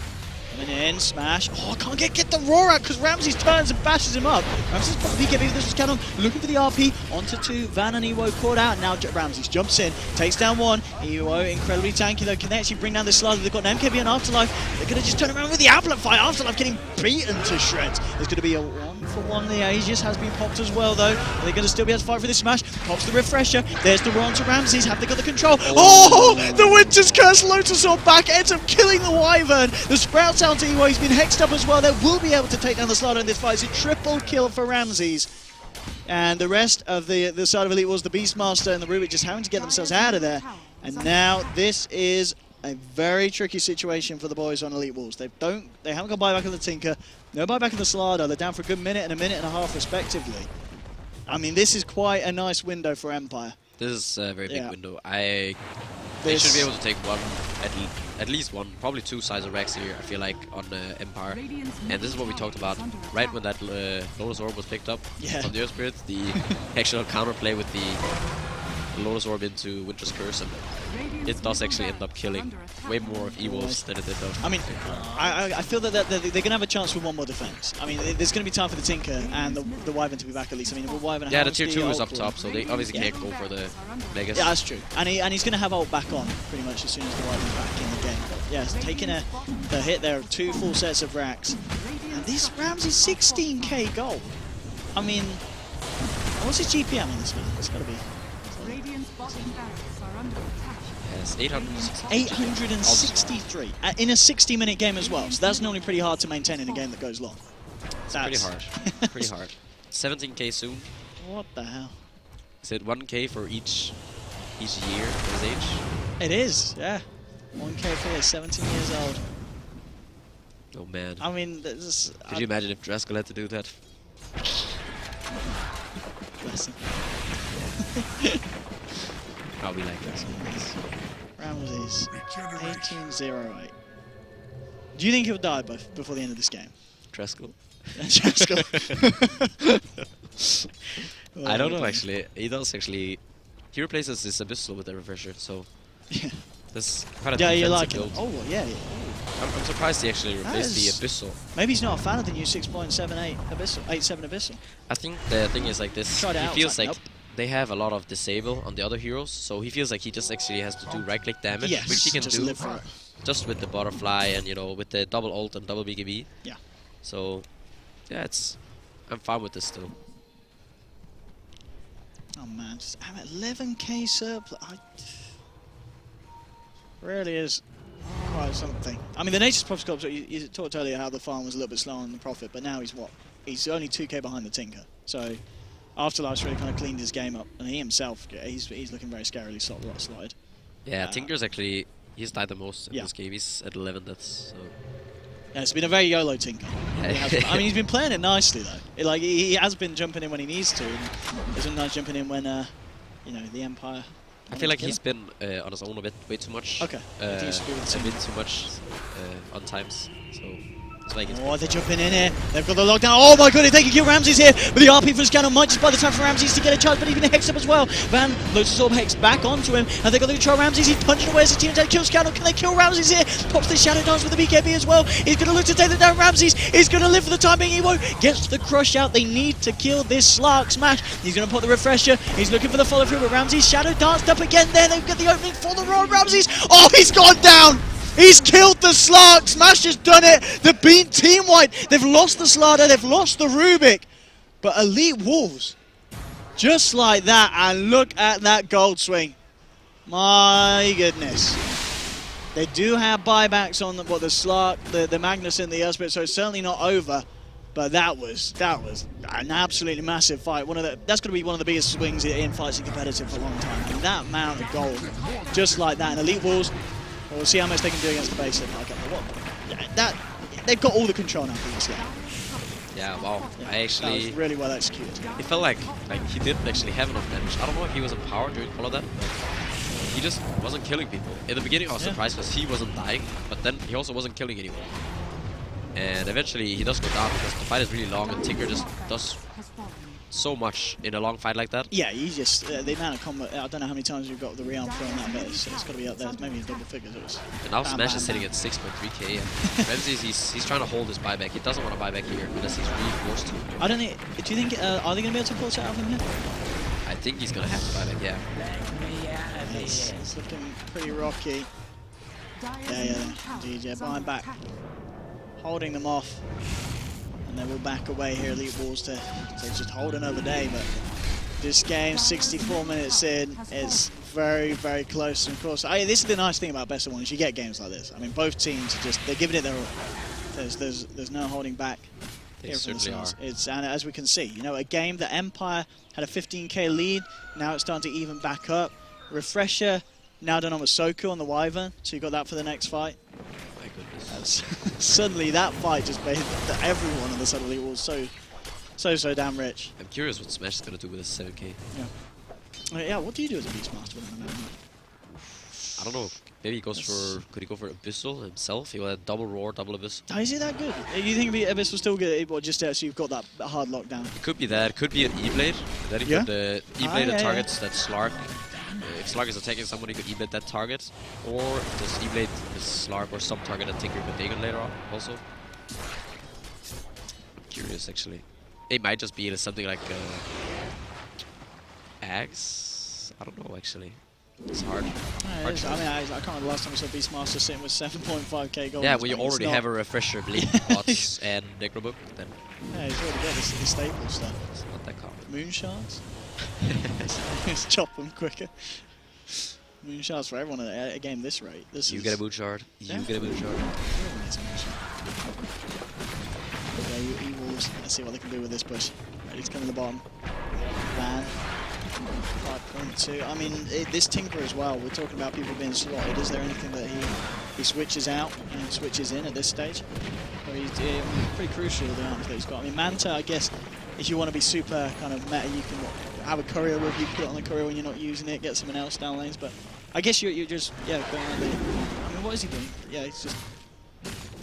coming in, smash. Oh, I can't get the roar out because Ramses turns and bashes him up. Ramses probably getting this cannon, looking for the RP onto 2. Van and Ewo caught out. Now Ramses jumps in, takes down 1. Ewo incredibly tanky though. Can they actually bring down this slider? They've got an MKB and Afterlife. They're going to just turn around with the Amplify. Afterlife getting beaten to shreds. There's going to be a 1-for-1. The Aegis has been popped as well though. Are they going to still be able to fight for this smash? Pops the refresher. There's the roar to Ramses. Have they got the control? Oh! The Winter's Curse Lotus Orb back ends up killing the Wyvern. The Sprouts out to Ewo. He's been hexed up as well. They will be able to take down the slider in this fight. It's a triple kill for Ramses. And the rest of the side of Elite was the Beastmaster and the Rubik just having to get themselves out of there. And now this is a very tricky situation for the boys on Elite Wolves. They haven't got buyback on the Tinker, no buyback on the Slider. They're down for a good minute and a half respectively. I mean, this is quite a nice window for Empire. This is a very big window. They should be able to take one, at least one, probably 2 sides of Rex here, I feel like, on Empire. And this is what we talked about right when that Lotus Orb was picked up from the Earth Spirit, the actual counterplay with the the Lotus Orb into Winter's Curse, and it does actually end up killing way more of E-Wolves than it did of. I mean, I feel that they're going to have a chance with one more defense. I mean, there's going to be time for the Tinker and the Wyvern to be back at least. I mean, Wyvern. Yeah, the tier 2 is up top, so they obviously can't go for the Megas. Yeah, that's true. And he's going to have ult back on pretty much as soon as the Wyvern's back in the game. But yeah, taking a hit there, 2 full sets of racks. And this Ramsey's 16k gold. I mean, what's his GPM on this man? It's got to be. Yes, 863. 863 in a 60-minute game as well. So that's normally pretty hard to maintain in a game that goes long. That's pretty hard. Pretty hard. 17k soon. What the hell? Is it 1k for each year of his age? It is, yeah. 1k for his 17 years old. Oh man. I mean, this, could you imagine if Driscoll had to do that? Bless him. Probably like this. Ramses, 1808. Do you think he'll die before the end of this game? Driscoll? Driscoll. I don't know actually. He does actually. He replaces this Abyssal with the Refresher, so. Yeah. That's quite a you like build. it. Oh, yeah. I'm surprised he actually replaced the Abyssal. Maybe he's not a fan of the new 6.78 Abyssal, 8.7 Abyssal. I think the thing is like this. He feels like nope. they have a lot of disable on the other heroes, so he feels like he just actually has to do right-click damage, which he can just do live for it. just with the butterfly and with the double ult and double BKB. Yeah. So, yeah, I'm fine with this still. Oh man, I'm at 11k surplus. Really is quite something. I mean, the Nature's Popsculpture, you talked earlier how the farm was a little bit slow on the profit, but now he's what? He's only 2k behind the Tinker. So Afterlife's really kind of cleaned his game up, and he himself, he's looking very scarily slotted. Yeah, Tinker's actually, he's died the most in this game. He's at 11 deaths. So. Yeah, it's been a very YOLO Tinker. I mean, he's been playing it nicely though. He has been jumping in when he needs to, and he's been nice jumping in when the Empire. I feel like he's been on his own a bit, way too much. Okay. A bit too much on times. So. Oh, they're jumping in here. They've got the lockdown. Oh my god, they can kill Ramses here. But the RP for Scanner might just by the time for Ramses to get a charge, but even Hex up as well. Van loads his orb Hex back onto him. And they've got the control Ramses. He's punching away as his team attack. Kill Scanner. Can they kill Ramses here? Pops the Shadow Dance with the BKB as well. He's going to look to take them down. Ramses is going to live for the time being. He won't. Gets the crush out. They need to kill this Slark Smash. He's going to put the Refresher. He's looking for the follow through, but Ramses Shadow danced up again there. They've got the opening for the Royal Ramses. Oh, he's gone down. He's killed the Slark! Smash has done it! The beat Team White! They've lost the Slardar, they've lost the Rubik! But Elite Wolves, just like that, and look at that gold swing. My goodness. They do have buybacks on the Slark, the Magnus and the Elspeth, so it's certainly not over. But that was an absolutely massive fight. That's going to be one of the biggest swings in fights in competitive for a long time. And that amount of gold, just like that. And Elite Wolves, we'll see how much they can do against the basic. They've got all the control now for this game. Yeah, wow. Yeah, that was really well executed. It felt like he didn't actually have enough damage. I don't know if he was empowered during all of that, but he just wasn't killing people. In the beginning I was surprised because he wasn't dying, but then he also wasn't killing anyone. And eventually he does go down because the fight is really long and Tinker just does so much in a long fight like that. Yeah, he just, the amount of combat, I don't know how many times you've got the Realm thrown that base, so it's got to be up there, it's maybe in double figures. And now Smash is sitting at 6.3k, and Ramses, he's trying to hold his buyback. He doesn't want to buy back here unless he's really forced to. I don't know, do you think, are they going to be able to force it out of him here? I think he's going to have to buy back, yeah. It's looking pretty rocky. Yeah, DJ buying back. Holding them off. And they will back away here, Elite Wolves, to just hold another day. But this game, 64 minutes in, it's very, very close. And of course, this is the nice thing about Best of One, is you get games like this. I mean, both teams are they're giving it their all. There's no holding back. They certainly are. And as we can see, a game that Empire had a 15k lead, now it's starting to even back up. Refresher now done on with Soku on the Wyvern, so you got that for the next fight. My goodness. Suddenly that fight just made everyone on the suddenly was so damn rich. I'm curious what Smash is going to do with his 7k. Yeah, what do you do as a Beastmaster? I don't know. Maybe he goes for, could he go for Abyssal himself? He will have double Roar, double Abyss. Oh, is it that good? You think Abyss will still good, or just so you've got that hard lockdown? It could be that. It could be an E-Blade. Then he could E-Blade targets that Slark. if Slark is attacking someone, he could E-blade that target, or just E-blade the Slark or some target and Tinker with Dagon later on also. Curious actually. It might just be something like Axe. I don't know actually. It's hard. Yeah, it is. I mean, I can't remember the last time I saw Beastmaster sitting with 7.5k gold. Yeah, when you already have a refresher, Bleed bots, and Necrobook, then yeah, he's already got the staple stuff. it's not that common. Moon shards. Let's chop them quicker. Moon shards for everyone at a game this rate. This You is get a moon shard. You get a moon shard. Everyone gets a moon shard. Okay, Evils. Let's see what they can do with this push. Ready to come in the bottom. Van. 5.2. I mean, this Tinker as well. We're talking about people being slotted. Is there anything that he switches out and switches in at this stage? Or he's pretty crucial, the arms that he's got. I mean, Manta, I guess, if you want to be super kind of meta, you can have a courier with you, put it on the courier when you're not using it, get someone else down lanes. But I guess you're just going around the. I mean, what is he doing? Yeah, he's just.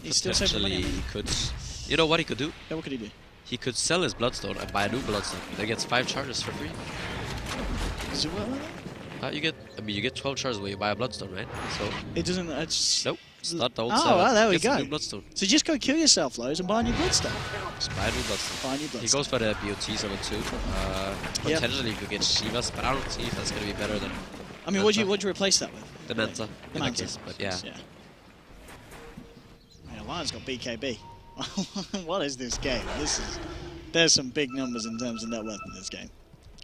He's still saving money. He could. You know what he could do? Yeah, what could he do? He could sell his Bloodstone and buy a new Bloodstone. That gets 5 charges for free. Does it work like that? You get 12 charges when you buy a Bloodstone, right? So it doesn't. nope, it's not the old Oh, setup. well, there we It's a go. new Bloodstone. So just go kill yourself, Lowe's, and buy a new Bloodstone. Just buy a new Bloodstone. Buy a new Bloodstone. He goes for the BOTs on it too. Potentially you could get Shivas, but I don't see if that's gonna be better than. I mean, what'd you replace that with? The Manta. The in that Manta. case, but yeah. Yeah, Lion's got BKB. What is this game? There's some big numbers in terms of net worth in this game.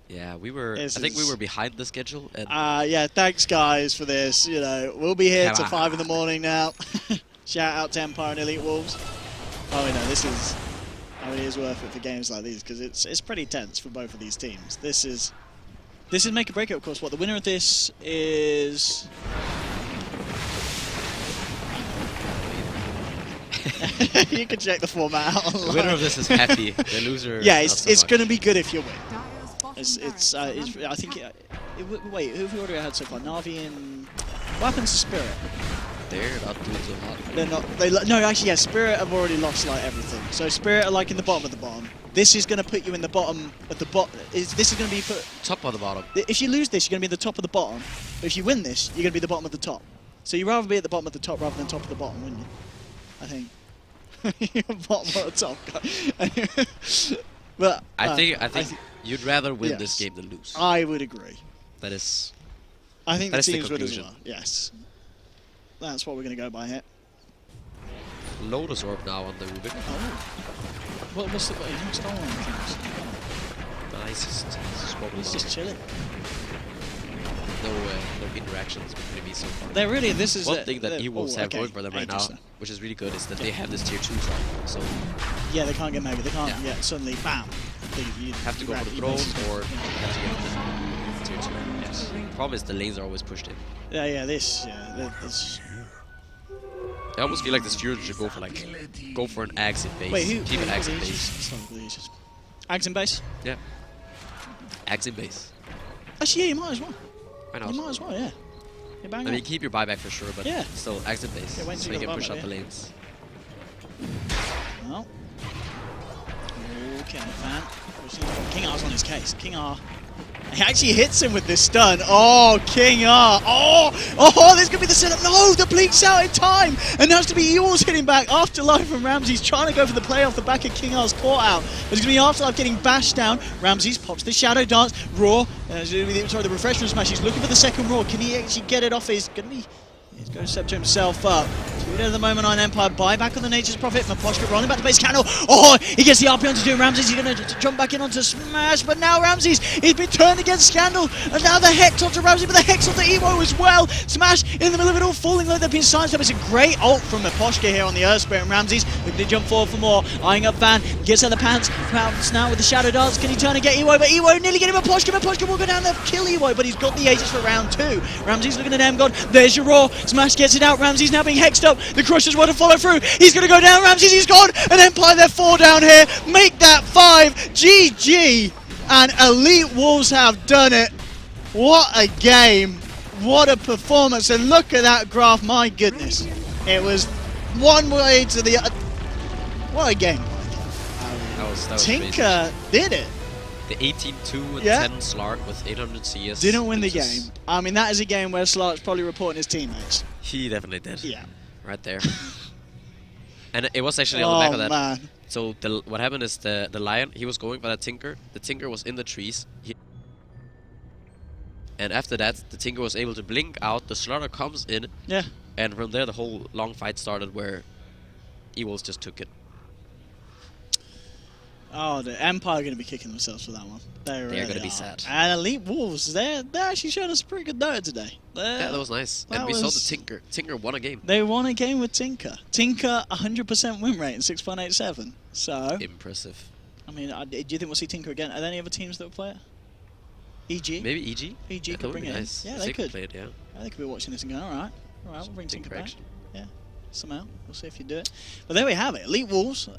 Yeah, I think we were behind the schedule. And yeah, thanks guys for this. You know, we'll be here till 5 in the morning now. Shout out to Empire and Elite Wolves. Oh, you know, this is. I mean, it is worth it for games like these because it's pretty tense for both of these teams. This is make or break it, of course. What the winner of this is. You can check the format out online. The winner of this is happy. The loser. Yeah, not it's so going to much. be good if you win. I think. Wait, who have we already had so far? Na'Vi and what happens to Spirit? They're not doing so hot. They're not. No, actually, yeah. Spirit have already lost like everything. So Spirit are like in the bottom of the bottom. This is going to put you in the bottom of the bottom. This is going to be put Top of the bottom. If you lose this, you're going to be at the top of the bottom. But if you win this, you're going to be at the bottom of the top. So you'd rather be at the bottom of the top rather than top of the bottom, wouldn't you? I think. Bottom of the top. But I think you'd rather win this yes. game than lose. I would agree. That is. I think the That's the teams would as conclusion. well. Yes. That's what we're going to go by here. Lotus Orb now on the Rubik. Oh. What's the... He's not stolen anything. Nice. He's just chilling. No interactions with enemy so far. They're really... This is... One thing that E-Wolves have going for them right now, Interesting. which is really good, is that they have this tier 2 side. So Yeah, they can't get mega. They can't... Yeah, suddenly, bam. You have to go for the throne or have to get the tier 2. Yes. Problem is the lanes are always pushed in. Yeah, this... Yeah, this... I almost feel like this Fury should go for an Axe in base. Wait, who... Keep an Axe in who base. Axe in base? Yeah. Axe in base. Actually, yeah, you might as well. Why not? You might as well, yeah. You're bang I mean, on. keep your buyback for sure, but Yeah. still Axe in base. Yeah, wait so till you you can got push buyback, out the yeah. lanes. Well. Okay, fan. King R's on his case. King R. He actually hits him with this stun. Oh, King R. Oh, this could be the setup. No, the Bleak's out in time. And now it's to be Evil's hitting back. Afterlife from Ramses trying to go for the play off the back of King R's caught out. But it's going to be Afterlife getting bashed down. Ramses pops the Shadow Dance. Raw. Sorry, the Refreshment Smash. He's looking for the second Raw. Can he actually get it off? He's going to be... He's going to Scepter himself up. 2 at the moment on Empire. Buyback on the Nature's Prophet. Pajkatt rolling back to base candle. Oh, he gets the RP onto doing Ramses. He's going to jump back in onto Smash. But now Ramses, he's been turned against Scandal. And now the Hex onto Ramses, but the Hex onto Evo as well. Smash in the middle of it all, falling like they've been silenced. It's a great ult from Pajkatt here on the Earth Spirit. And Ramses looking to jump forward for more. Eyeing up Van. Gets out the pants. Pounds now with the Shadow Dance. Can he turn and get Evo? But Evo nearly get him a Pajkatt. But Pajkatt will go down there, kill Evo. But he's got the Aegis for round 2. Ramses looking at M-God. There's your Raw. Smash gets it out. Ramses now being hexed up. The Crushers want to follow through. He's going to go down. Ramses, he's gone. And Empire, they're 4 down here. Make that 5. GG. And Elite Wolves have done it. What a game. What a performance. And look at that graph. My goodness. It was one way to the other. What a game. That was Tinker did it. The 18-2 and Yeah. 10 Slark with 800 CS. Didn't win the which is- game. I mean, that is a game where Slark's probably reporting his teammates. He definitely did. Yeah. Right there. And it was actually on the back of that. Man. So what happened is the Lion, he was going for that Tinker. The Tinker was in the trees. And after that, the Tinker was able to blink out. The Slaughter comes in. Yeah. And from there, the whole long fight started where Eagles just took it. Oh, the Empire are going to be kicking themselves for that one. They're going to be are. sad. And Elite Wolves, they're actually showing us a pretty good Dota today. Yeah, that was nice. And we saw the Tinker. Tinker won a game. They won a game with Tinker. Tinker, 100% win rate in 6.87. So, Impressive. I mean, do you think we'll see Tinker again? Are there any other teams that will play it? EG? Maybe EG? EG Yeah, could that bring would it be in. nice. Yeah, If they could could. play it, yeah. They could be watching this and going, alright, we'll bring Tinker Tinker back. action. Yeah, somehow. We'll see if you do it. But there we have it. Elite Wolves,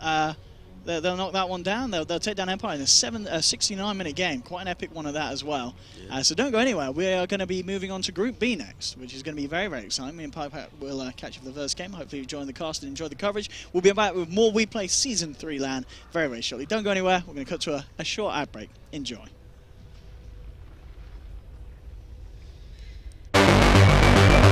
they'll knock that one down. They'll take down Empire in a 69-minute game. Quite an epic one of that as well. Yeah. So don't go anywhere. We are going to be moving on to Group B next, which is going to be very, very exciting. Me and Pajkatt will catch you for the first game. Hopefully you join the cast and enjoy the coverage. We'll be back with more WePlay Season 3 LAN very, very shortly. Don't go anywhere. We're going to cut to a short ad break. Enjoy.